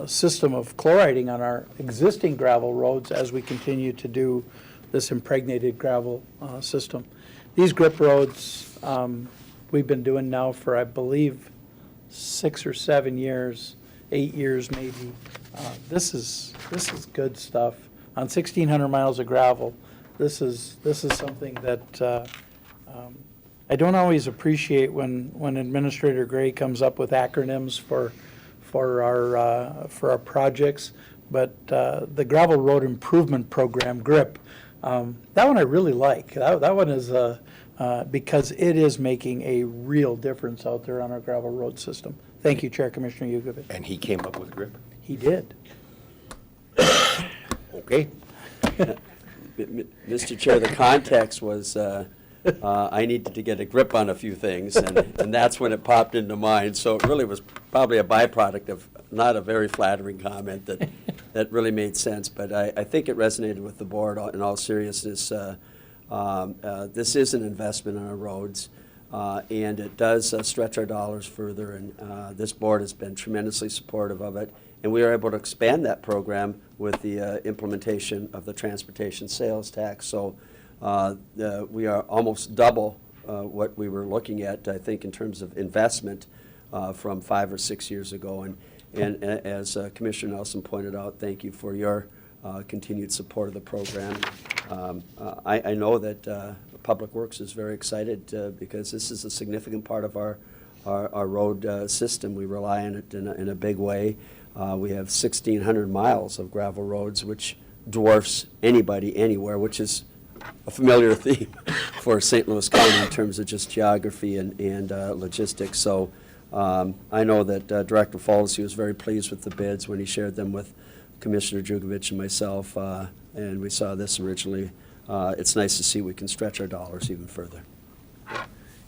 system of chloriding on our existing gravel roads as we continue to do this impregnated gravel system. These grip roads we've been doing now for, I believe, 6 or 7 years, 8 years maybe. This is good stuff. On 1,600 miles of gravel, this is something that I don't always appreciate when Administrator Gray comes up with acronyms for our projects, but the Gravel Road Improvement Program, GRIP, that one I really like. That one is because it is making a real difference out there on our gravel road system. Thank you, Chair Commissioner Jugovich. And he came up with GRIP? He did. Okay. Mr. Chair, the context was I needed to get a grip on a few things, and that's when it popped into mind. So it really was probably a byproduct of not a very flattering comment that really made sense. But I think it resonated with the board in all seriousness. This is an investment in our roads, and it does stretch our dollars further, and this board has been tremendously supportive of it. And we are able to expand that program with the implementation of the transportation sales tax. So we are almost double what we were looking at, I think, in terms of investment from 5 or 6 years ago. And as Commissioner Nelson pointed out, thank you for your continued support of the program. I know that Public Works is very excited because this is a significant part of our road system. We rely on it in a big way. We have 1,600 miles of gravel roads, which dwarfs anybody anywhere, which is a familiar theme for St. Louis County in terms of just geography and logistics. So I know that Director Folsey was very pleased with the bids when he shared them with Commissioner Jugovich and myself, and we saw this originally. It's nice to see we can stretch our dollars even further.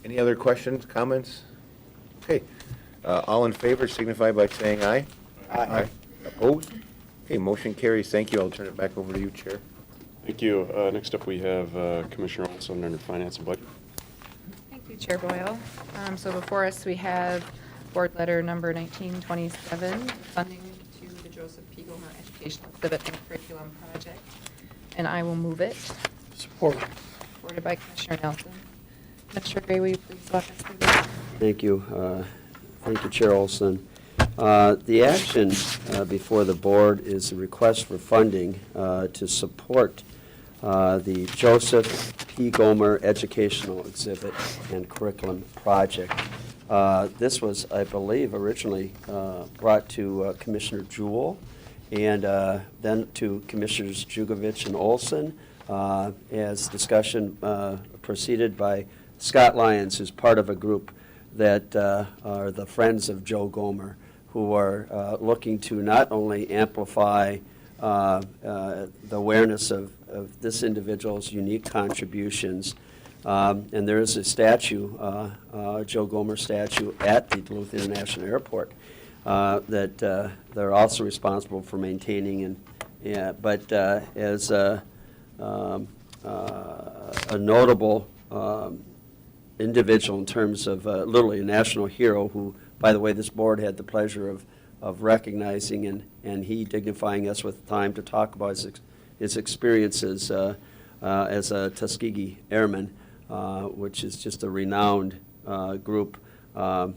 Any other questions, comments? Okay. All in favor signify by saying aye. Aye. Opposed? Okay, motion carries. Thank you. I'll turn it back over to you, Chair. Thank you. Next up, we have Commissioner Olson under Finance and Budget. Thank you, Chair Boyle. So before us, we have Board Letter Number 1927, funding to the Joseph P. Gomer Educational Exhibit and Curriculum Project. And I will move it. Support. Supported by Commissioner Nelson. Commissioner Gray, will you please walk us through this? Thank you. Thank you, Chair Olson. The action before the board is a request for funding to support the Joseph P. Gomer Educational Exhibit and Curriculum Project. This was, I believe, originally brought to Commissioner Jewell and then to Commissioners Jugovich and Olson as discussion proceeded by Scott Lyons, who's part of a group that are the Friends of Joe Gomer, who are looking to not only amplify the awareness of this individual's unique contributions, and there is a statue, Joe Gomer statue, at the Duluth International Airport that they're also responsible for maintaining. But as a notable individual in terms of literally a national hero who, by the way, this board had the pleasure of recognizing and he dignifying us with time to talk about his experiences as a Tuskegee Airman, which is just a renowned group. So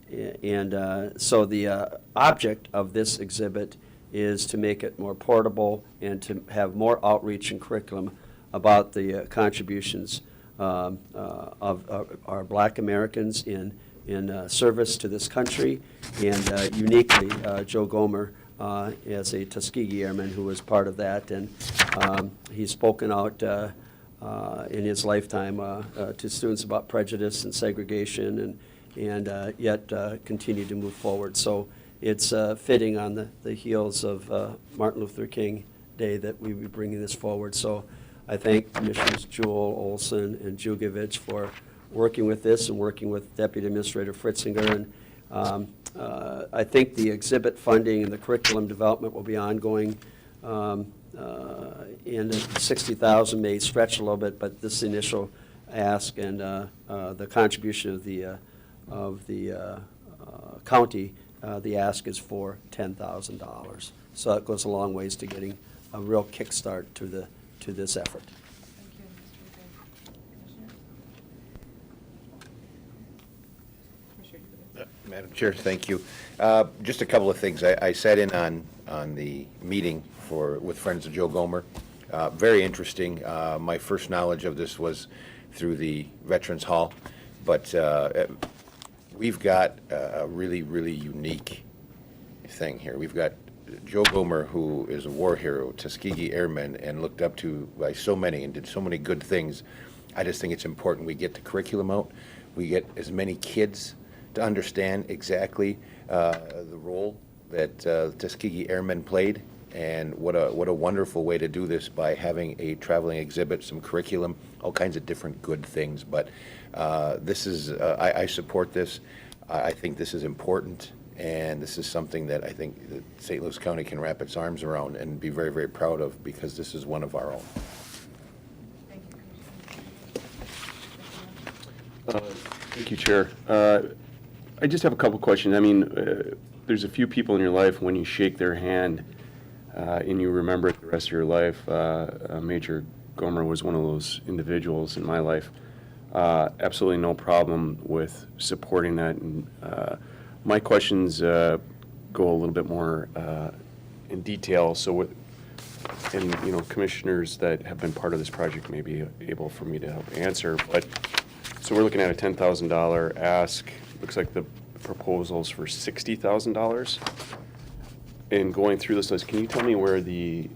the object of this exhibit is to make it more portable and to have more outreach and curriculum about the contributions of our Black Americans in service to this country, and uniquely Joe Gomer as a Tuskegee Airman who was part of that. And he's spoken out in his lifetime to students about prejudice and segregation, and yet continued to move forward. So it's fitting on the heels of Martin Luther King Day that we be bringing this forward. So I thank Commissioners Jewell, Olson, and Jugovich for working with this and working with Deputy Administrator Fritzinger. And I think the exhibit funding and the curriculum development will be ongoing. And the $60,000 may stretch a little bit, but this initial ask and the contribution of the county, the ask is for $10,000. So that goes a long ways to getting a real kickstart to this effort. Thank you, Mr. Gray. Commissioner? Commissioner Dugan. Madam Chair, thank you. Just a couple of things. I sat in on the meeting with Friends of Joe Gomer. Very interesting. My first knowledge of this was through the Veterans Hall, but we've got a really, really unique thing here. We've got Joe Gomer, who is a war hero, Tuskegee Airman, and looked up to by so many and did so many good things. I just think it's important we get the curriculum out. We get as many kids to understand exactly the role that Tuskegee Airmen played And what a wonderful way to do this by having a traveling exhibit, some curriculum, all kinds of different good things. But this is, I support this. I think this is important, and this is something that I think that St. Louis County can wrap its arms around and be very, very proud of, because this is one of our own. Thank you, Chair. I just have a couple questions. I mean, there's a few people in your life, when you shake their hand and you remember it the rest of your life. Major Gomer was one of those individuals in my life. Absolutely no problem with supporting that. And my questions go a little bit more in detail. So, commissioners that have been part of this project may be able for me to help answer. But so we're looking at a $10,000 ask. Looks like the proposal's for $60,000. And going through this list, can you tell me where the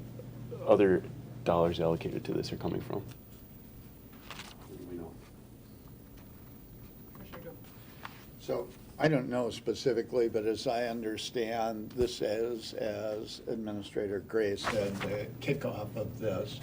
other dollars allocated to this are coming from? So I don't know specifically, but as I understand, this is, as Administrator Gray said, the kickoff of this,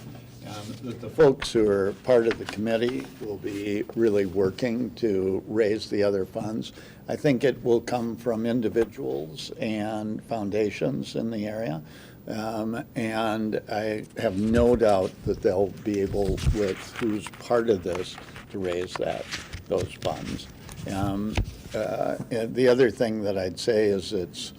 that the folks who are part of the committee will be really working to raise the other funds. I think it will come from individuals and foundations in the area. And I have no doubt that they'll be able, with who's part of this, to raise those funds. And the other thing that I'd say is it's,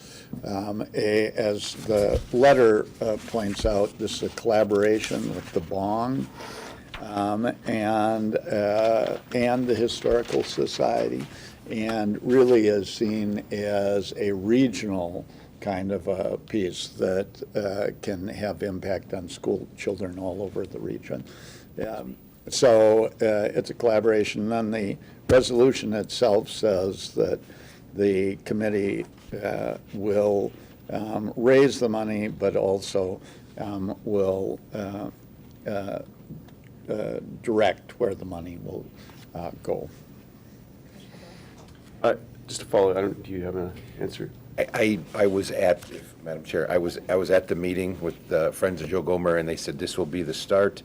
as the letter points out, this is a collaboration with the Bong and the Historical Society, and really is seen as a regional kind of a piece that can have impact on school children all over the region. So it's a collaboration. Then the resolution itself says that the committee will raise the money, but also will direct where the money will go. Just to follow, do you have an answer? I was at, Madam Chair, I was at the meeting with Friends of Joe Gomer, and they said this will be the start.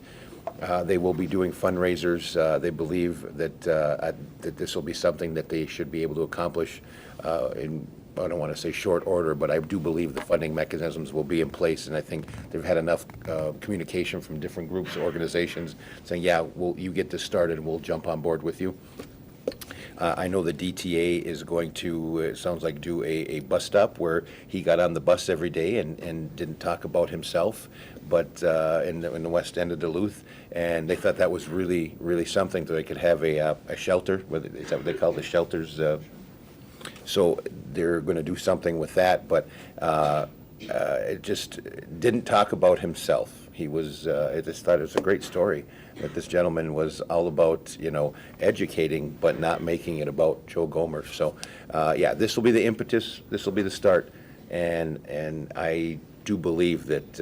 They will be doing fundraisers. They believe that that this will be something that they should be able to accomplish in, I don't want to say short order, but I do believe the funding mechanisms will be in place, and I think they've had enough communication from different groups, organizations, saying, yeah, you get this started, and we'll jump on board with you. I know the DTA is going to, it sounds like, do a bus stop where he got on the bus every day and didn't talk about himself, but in the west end of Duluth, and they thought that was really, really something, that they could have a shelter. Is that what they call the shelters? So they're going to do something with that, but it just didn't talk about himself. He was, I just thought it was a great story that this gentleman was all about, educating, but not making it about Joe Gomer. So, yeah, this will be the impetus, this will be the start, and I do believe that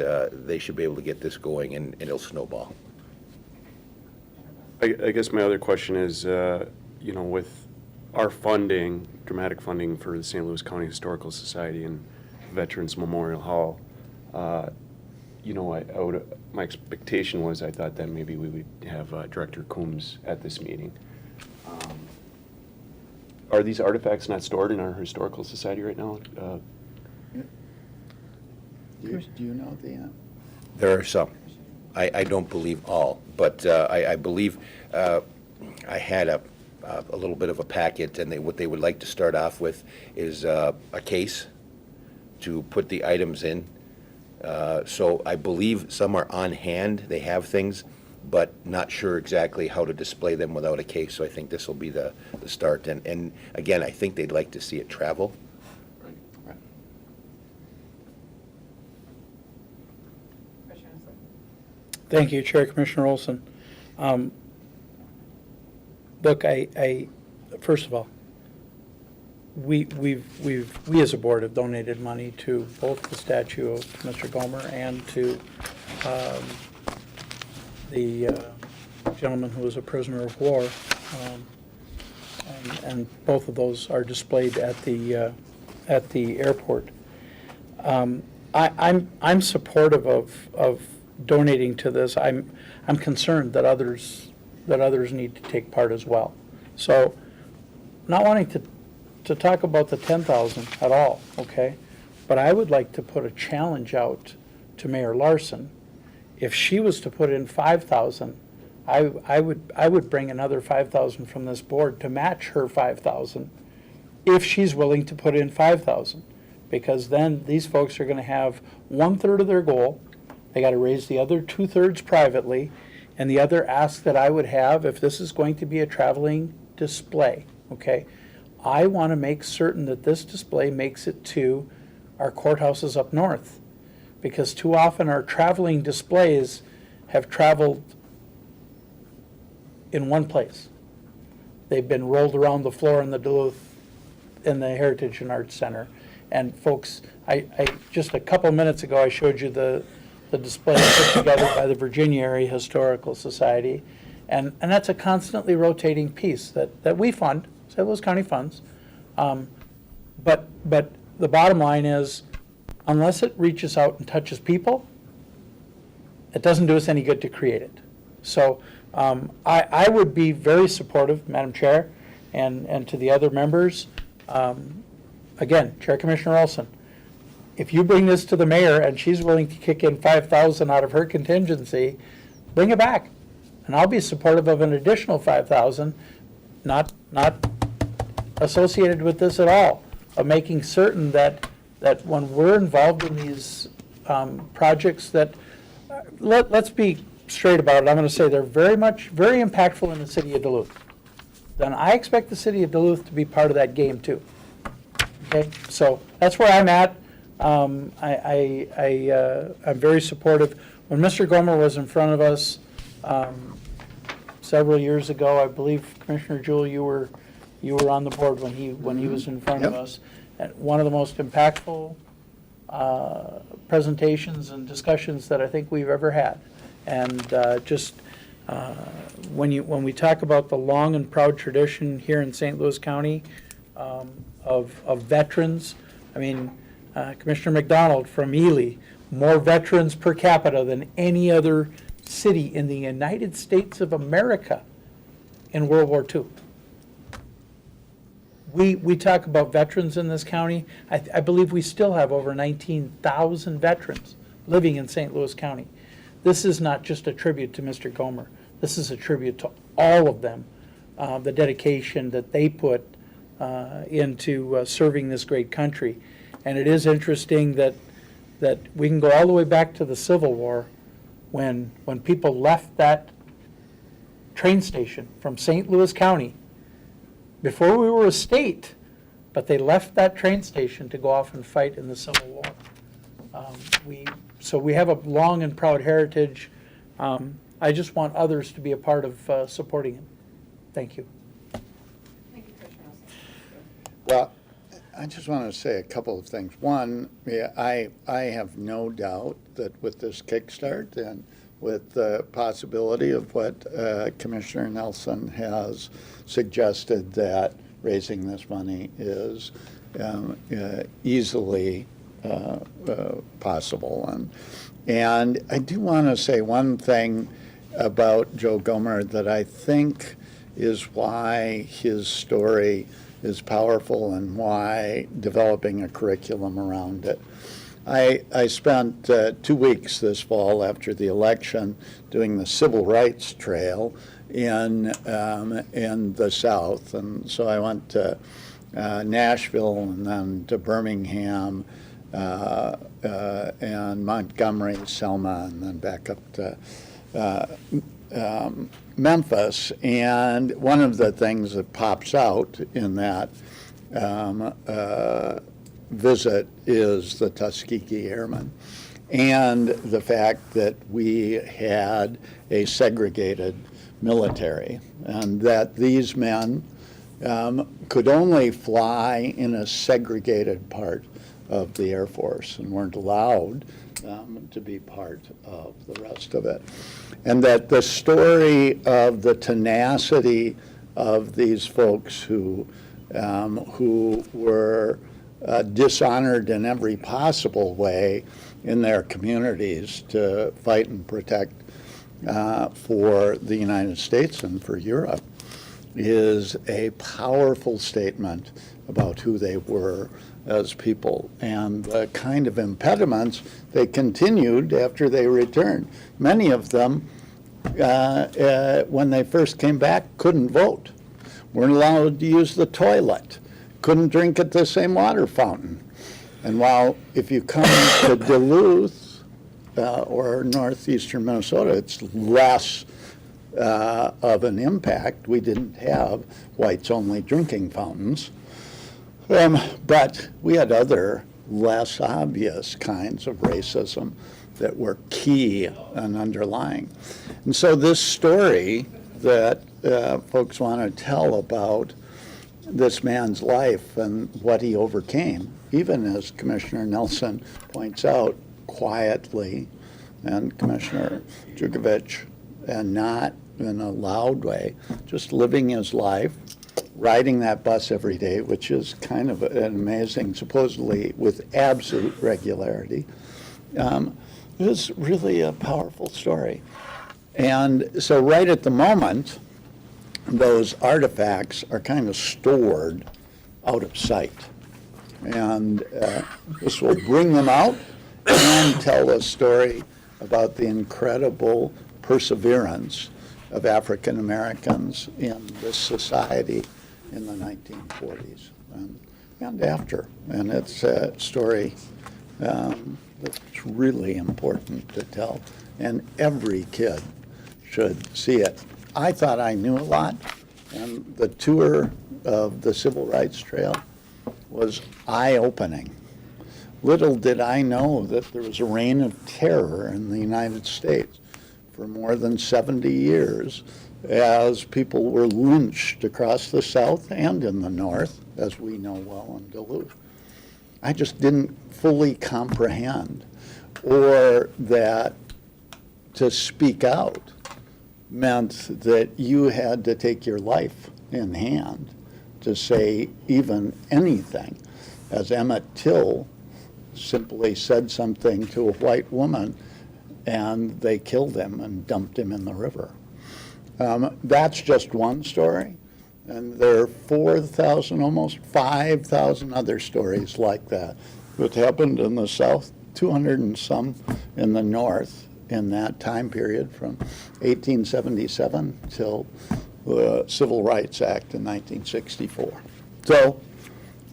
they should be able to get this going, and it'll snowball. I guess my other question is, with our funding, dramatic funding for the St. Louis County Historical Society and Veterans Memorial Hall, my expectation was, I thought that maybe we would have Director Coombs at this meeting. Are these artifacts not stored in our Historical Society right now? Do you know the answer? There are some. I don't believe all, but I believe I had a little bit of a packet, and what they would like to start off with is a case to put the items in. So I believe some are on hand, they have things, but not sure exactly how to display them without a case, so I think this will be the start. And again, I think they'd like to see it travel. Right. Thank you, Chair Commissioner Olson. Look, first of all, we as a board have donated money to both the statue of Mr. Gomer and to the gentleman who was a prisoner of war, and both of those are displayed at the airport. I'm supportive of donating to this. I'm concerned that others need to take part as well. So, not wanting to talk about the 10,000 at all, okay? But I would like to put a challenge out to Mayor Larson. If she was to put in 5,000, I would bring another 5,000 from this board to match her 5,000 if she's willing to put in 5,000. Because then these folks are going to have 1/3 of their goal. They got to raise the other 2/3 privately. And the other ask that I would have, if this is going to be a traveling display, okay, I want to make certain that this display makes it to our courthouses up north. Because too often our traveling displays have traveled in one place. They've been rolled around the floor in the Duluth, in the Heritage and Arts Center. And folks, I just a couple minutes ago, I showed you the display put together by the Virginia Area Historical Society. And that's a constantly rotating piece that we fund, St. Louis County funds. But the bottom line is, unless it reaches out and touches people, it doesn't do us any good to create it. So I would be very supportive, Madam Chair, and to the other members. Again, Chair Commissioner Olson, if you bring this to the mayor and she's willing to kick in 5,000 out of her contingency, bring it back. And I'll be supportive of an additional 5,000, not associated with this at all, of making certain that when we're involved in these projects that, let's be straight about it, I'm going to say they're very impactful in the city of Duluth. Then I expect the city of Duluth to be part of that game too. Okay, so that's where I'm at. I'm very supportive. When Mr. Gomer was in front of us several years ago, I believe Commissioner Jewell, you were on the board when he was in front of us. And one of the most impactful presentations and discussions that I think we've ever had. And when we talk about the long and proud tradition here in St. Louis County of veterans, I mean, Commissioner McDonald from Ely, more veterans per capita than any other city in the United States of America in World War II. We talk about veterans in this county. I believe we still have over 19,000 veterans living in St. Louis County. This is not just a tribute to Mr. Gomer. This is a tribute to all of them, the dedication that they put into serving this great country. And it is interesting that we can go all the way back to the Civil War when people left that train station from St. Louis County before we were a state, but they left that train station to go off and fight in the Civil War. So we have a long and proud heritage. I just want others to be a part of supporting it. Thank you. Thank you, Commissioner Olson. Well, I just want to say a couple of things. One, I have no doubt that with this kickstart and with the possibility of what Commissioner Nelson has suggested, that raising this money is easily possible. And I do want to say one thing about Joe Gomer that I think is why his story is powerful and why developing a curriculum around it. I spent 2 weeks this fall after the election doing the Civil Rights Trail in the South. And so I went to Nashville and then to Birmingham and Montgomery, Selma, and then back up to Memphis. And one of the things that pops out in that visit is the Tuskegee Airmen and the fact that we had a segregated military and that these men could only fly in a segregated part of the Air Force and weren't allowed to be part of the rest of it. And that the story of the tenacity of these folks who were dishonored in every possible way in their communities to fight and protect for the United States and for Europe is a powerful statement about who they were as people and the kind of impediments they continued after they returned. Many of them, when they first came back, couldn't vote, weren't allowed to use the toilet, couldn't drink at the same water fountain. And while if you come to Duluth or northeastern Minnesota, it's less of an impact. We didn't have whites-only drinking fountains. But we had other less obvious kinds of racism that were key and underlying. And so this story that folks want to tell about this man's life and what he overcame, even as Commissioner Nelson points out, quietly, and Commissioner Jukovich, and not in a loud way, just living his life, riding that bus every day, which is kind of an amazing, supposedly with absolute regularity, is really a powerful story. And so right at the moment, those artifacts are kind of stored out of sight. And this will bring them out and tell a story about the incredible perseverance of African Americans in this society in the 1940s and after. And it's a story that's really important to tell. And every kid should see it. I thought I knew a lot, and the tour of the Civil Rights Trail was eye-opening. Little did I know that there was a reign of terror in the United States for more than 70 years as people were lynched across the South and in the North, as we know well in Duluth. I just didn't fully comprehend, or that to speak out meant that you had to take your life in hand to say even anything. As Emmett Till simply said something to a white woman, and they killed him and dumped him in the river. That's just one story, and there are 4,000, almost 5,000 other stories like that happened in the South, 200 and some in the North in that time period from 1877 till the Civil Rights Act in 1964. So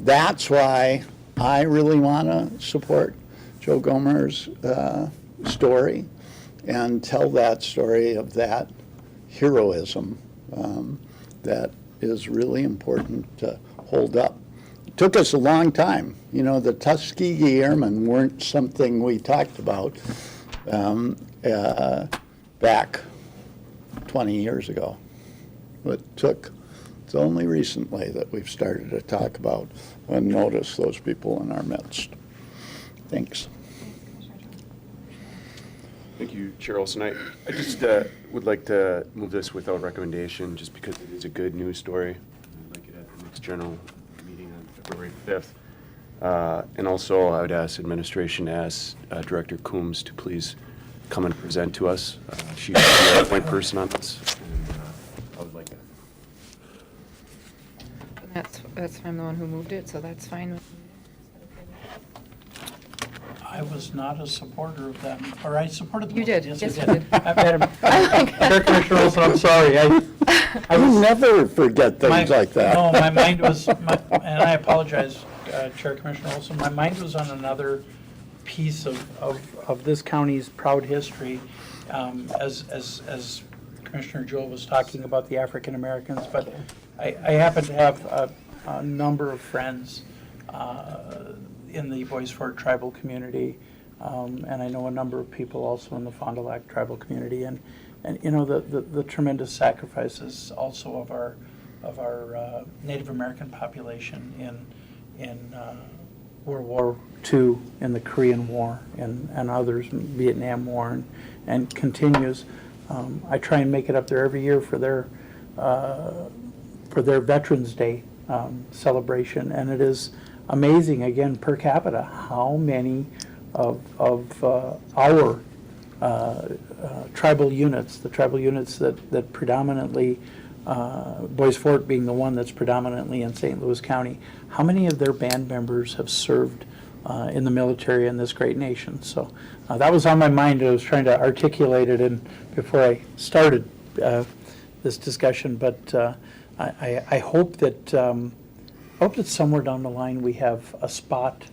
that's why I really want to support Joe Gomer's story and tell that story of that heroism that is really important to hold up. It took us a long time. You know, the Tuskegee Airmen weren't something we talked about back 20 years ago. It's only recently that we've started to talk about and notice those people in our midst. Thanks. Thank you, Chair Olson. I just would like to move this without recommendation, just because it is a good news story. I'd like it at the next general meeting on February 5th. And also, I would ask administration to ask Director Coombs to please come and present to us. She's the point person on this, and I would like that. I'm the one who moved it, so that's fine with me. I was not a supporter of that, or I supported the You motion. did. Yes, Yes, I you did. did. Chair Commissioner Olson, I'm sorry. I You was, never forget things like that. No, my mind was, and I apologize, Chair Commissioner Olson, my mind was on another piece of this county's proud history, as Commissioner Jewell was talking about the African Americans, but I happen to have a number of friends in the Bois Forte tribal community, and I know a number of people also in the Fond du Lac tribal community, and you know the tremendous sacrifices also of our Native American population in World War II, in the Korean War, and others, Vietnam War, and continues. I try and make it up there every year for their Veterans Day celebration, and it is amazing, again, per capita, how many of our tribal units, the tribal units that predominantly, Bois Forte being the one that's predominantly in St. Louis County, how many of their band members have served in the military in this great nation? So that was on my mind. I was trying to articulate it before I started this discussion, but I hope that somewhere down the line we have a spot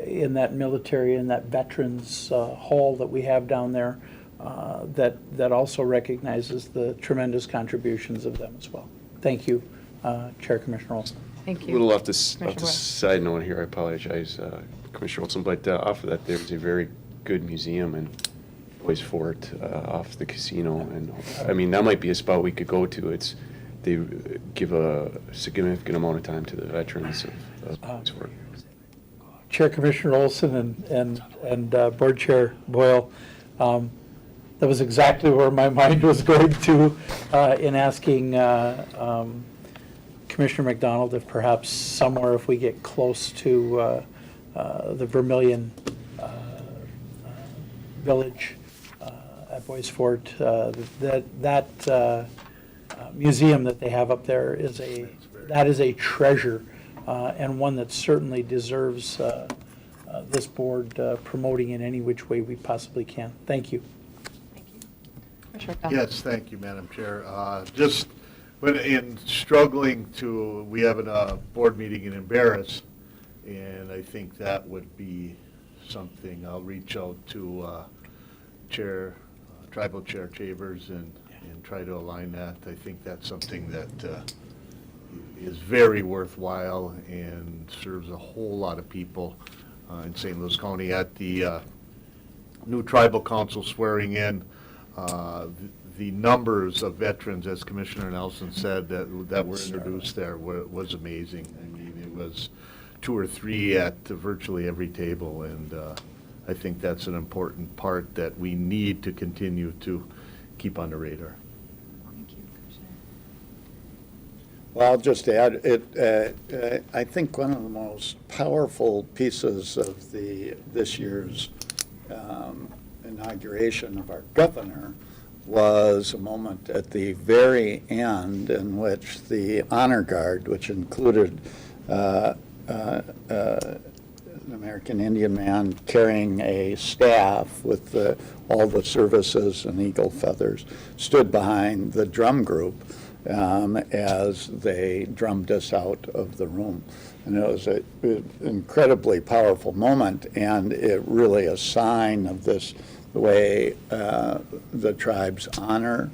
in that military, in that veterans hall that we have down there, that also recognizes the tremendous contributions of them as well. Thank you, Chair Commissioner Olson. Thank A you. little off the Commissioner Boyle. side note here, I apologize, Commissioner Olson, but off of that, there's a very good museum in Bois Forte off the casino, and I mean, that might be a spot we could go to. They give a significant amount of time to the veterans of Bois Forte. Chair Commissioner Olson and Board Chair Boyle, that was exactly where my mind was going to in asking Commissioner McDonald if perhaps somewhere, if we get close to the Vermilion Village at Bois Forte, that museum that they have up there is a treasure, and one that certainly deserves this board promoting in any which way we possibly can. Thank you. Thank you. Commissioner Dunn. Yes, thank you, Madam Chair. Just when in struggling we have a board meeting in Embarrass, and I think that would be something, I'll reach out to Tribal Chair Chambers and try to align that. I think that's something that is very worthwhile and serves a whole lot of people in St. Louis County. At the new tribal council swearing in, the numbers of veterans, as Commissioner Nelson said, that were introduced there was amazing. I mean, it was 2 or 3 at virtually every table, and I think that's an important part that we need to continue to keep on the radar. Thank you, Commissioner. Well, I'll just add, I think one of the most powerful pieces of this year's inauguration of our governor was a moment at the very end in which the honor guard, which included an American Indian man carrying a staff with all the services and eagle feathers, stood behind the drum group as they drummed us out of the room. And it was an incredibly powerful moment, and it really a sign of the way the tribes honor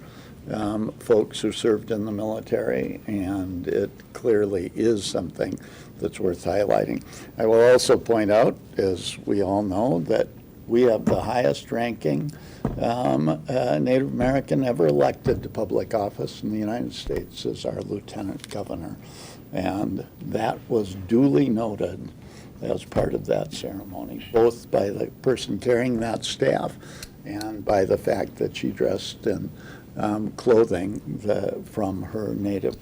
folks who served in the military, and it clearly is something that's worth highlighting. I will also point out, as we all know, that we have the highest ranking Native American ever elected to public office in the United States as our lieutenant governor. And that was duly noted as part of that ceremony, both by the person carrying that staff and by the fact that she dressed in clothing from her Native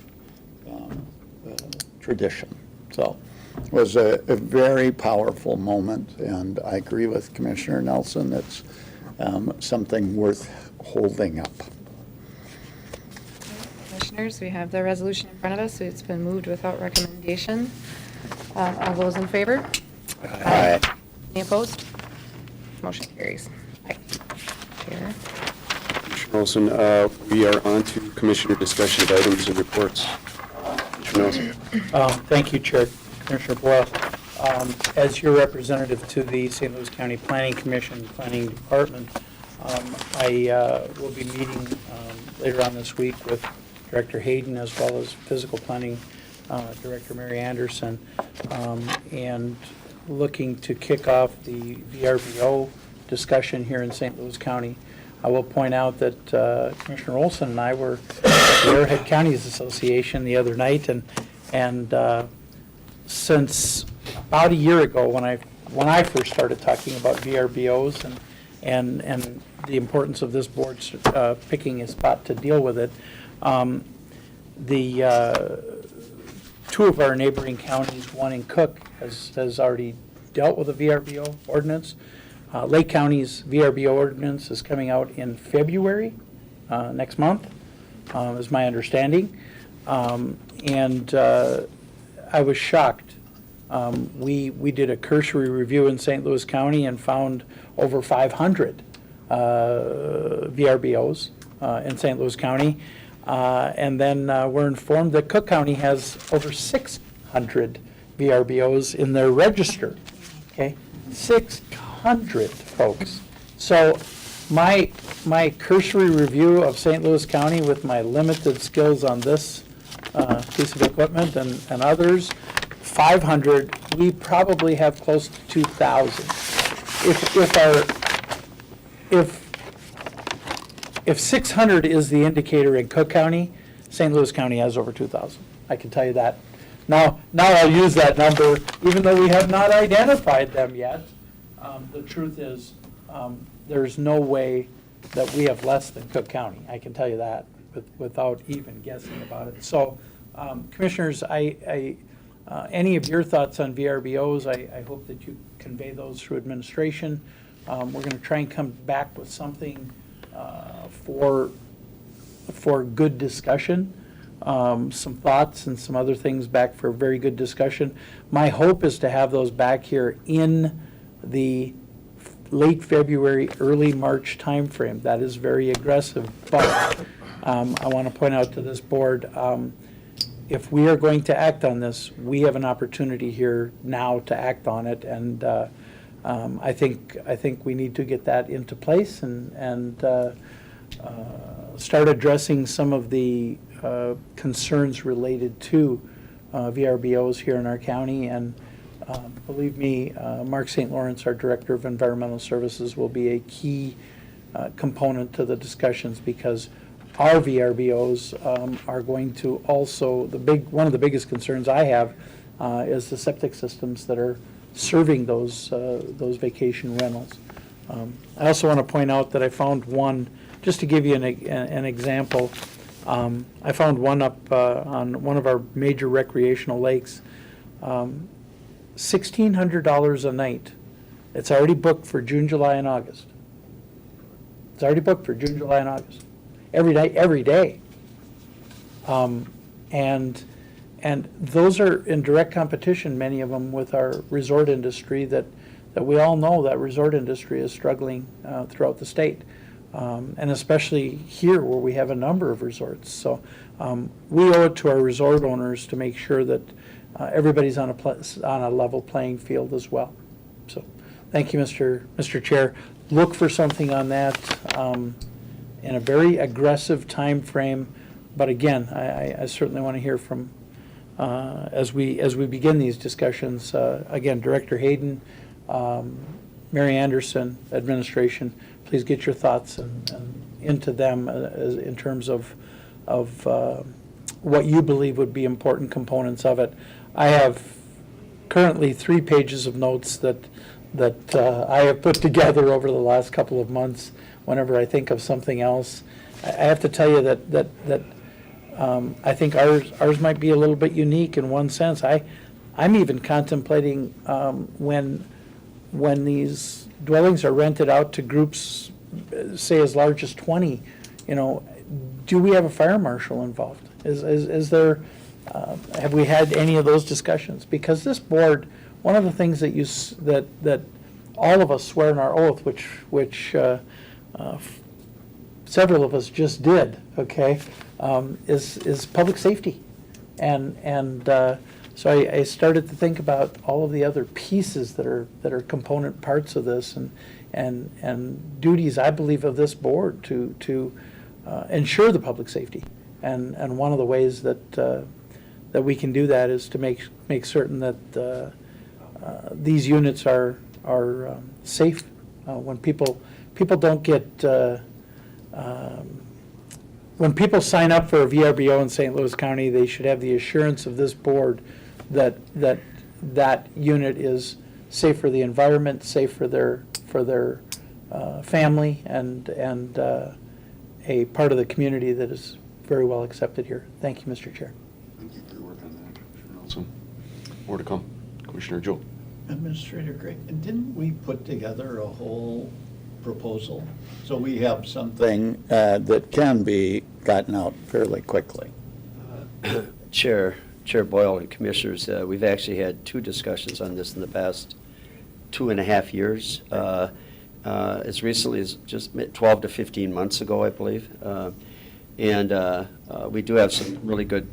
tradition. So it was a very powerful moment, and I agree with Commissioner Nelson. It's something worth holding up. Commissioners, we have the resolution in front of us. It's been moved without recommendation. All those in favor? Aye. Any opposed? Motion carries. Aye. Chair. Commissioner Olson, we are on to Commissioner discussion of items and reports. Commissioner Nelson. Thank you, Chair. Commissioner Boyle. As your representative to the St. Louis County Planning Commission, Planning Department, I will be meeting later on this week with Director Hayden as well as Physical Planning Director Mary Anderson, and looking to kick off the VRBO discussion here in St. Louis County. I will point out that Commissioner Olson and I were at the Arrowhead Counties Association the other night, and since about a year ago, when I first started talking about VRBOs and the importance of this board picking a spot to deal with it, the two of our neighboring counties, one in Cook, has already dealt with a VRBO ordinance. Lake County's VRBO ordinance is coming out in February, next month, is my understanding. And I was shocked. We did a cursory review in St. Louis County and found over 500 VRBOs in St. Louis County. And then we're informed that Cook County has over 600 VRBOs in their register. Okay, 600 folks. So my cursory review of St. Louis County with my limited skills on this piece of equipment and others, 500, we probably have close to 2,000. If 600 is the indicator in Cook County, St. Louis County has over 2,000. I can tell you that. Now I'll use that number, even though we have not identified them yet. The truth is, there's no way that we have less than Cook County. I can tell you that without even guessing about it. So, Commissioners, any of your thoughts on VRBOs, I hope that you convey those through administration. We're going to try and come back with something for good discussion, some thoughts and some other things back for very good discussion. My hope is to have those back here in the late February, early March timeframe. That is very aggressive, but I want to point out to this board, if we are going to act on this, we have an opportunity here now to act on it, and I think we need to get that into place and start addressing some of the concerns related to VRBOs here in our county. And believe me, Mark St. Lawrence, our Director of Environmental Services, will be a key component to the discussions, because our VRBOs are going to also, one of the biggest concerns I have is the septic systems that are serving those vacation rentals. I also want to point out that I found one, just to give you an example, I found one up on one of our major recreational lakes, $1,600 a night. It's already booked for June, July, and August. It's already booked for June, July, and August. Every day. And those are in direct competition, many of them, with our resort industry that we all know that resort industry is struggling throughout the state. And especially here where we have a number of resorts. So we owe it to our resort owners to make sure that everybody's on a level playing field as well. So thank you, Mr. Chair. Look for something on that in a very aggressive time frame. But again, I certainly want to hear from, as we begin these discussions, again, Director Hayden, Mary Anderson, administration, please get your thoughts and into them in terms of what you believe would be important components of it. I have currently 3 pages of notes that I have put together over the last couple of months whenever I think of something else. I have to tell you that I think ours might be a little bit unique in one sense. I'm even contemplating when these dwellings are rented out to groups, say as large as 20, do we have a fire marshal involved? Is there, have we had any of those discussions? Because this board, one of the things that all of us swear in our oath, which several of us just did, okay, is public safety. And so I started to think about all of the other pieces that are component parts of this and duties, I believe, of this board to ensure the public safety. And one of the ways that we can do that is to make certain that these units are safe. When people don't get when people sign up for a VRBO in St. Louis County, they should have the assurance of this board that unit is safe for the environment, safe for their family, and a part of the community that is very well accepted here. Thank you, Mr. Chair. Thank you for your work on that, Commissioner More to come. Commissioner Jewell. Administrator Gray, didn't we put together a whole proposal? So we have something that can be gotten out fairly quickly. Chair Boyle and Commissioners, we've actually had 2 discussions on this in the past 2.5 years. As recently as just 12 to 15 months ago, I believe. And we do have some really good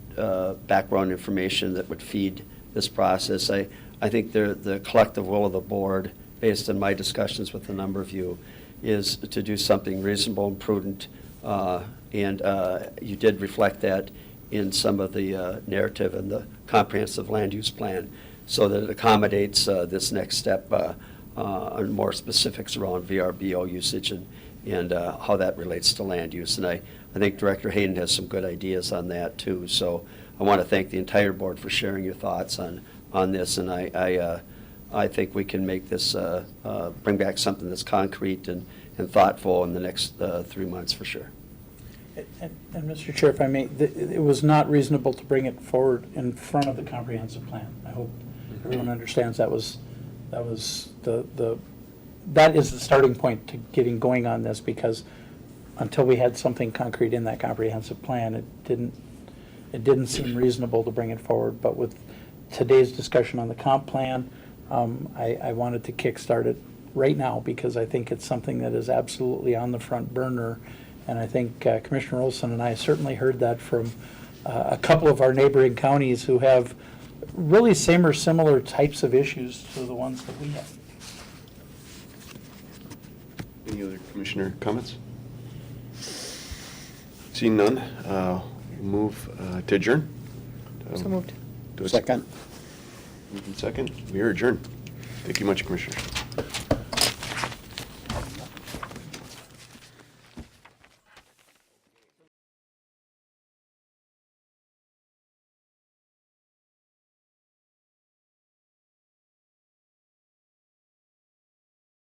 background information that would feed this process. I think the collective will of the board, based on my discussions with a number of you, is to do something reasonable and prudent. And you did reflect that in some of the narrative and the comprehensive land use plan, so that it accommodates this next step on more specifics around VRBO usage and how that relates to land use. And I think Director Hayden has some good ideas on that too. So I want to thank the entire board for sharing your thoughts on this. And I think we can make this, bring back something that's concrete and thoughtful in the next 3 months for sure. And Mr. Chair, if I may, it was not reasonable to bring it forward in front of the comprehensive plan. I hope everyone understands that is the starting point to getting going on this, because until we had something concrete in that comprehensive plan, it didn't seem reasonable to bring it forward. But with today's discussion on the comp plan, I wanted to kickstart it right now, because I think it's something that is absolutely on the front burner. And I think Commissioner Olson and I certainly heard that from a couple of our neighboring counties who have really same or similar types of issues to the ones that we have. Any other commissioner comments? Seeing none, move to adjourn. So moved. Do a Second. Moved and second. We are adjourned. Thank you much, Commissioner.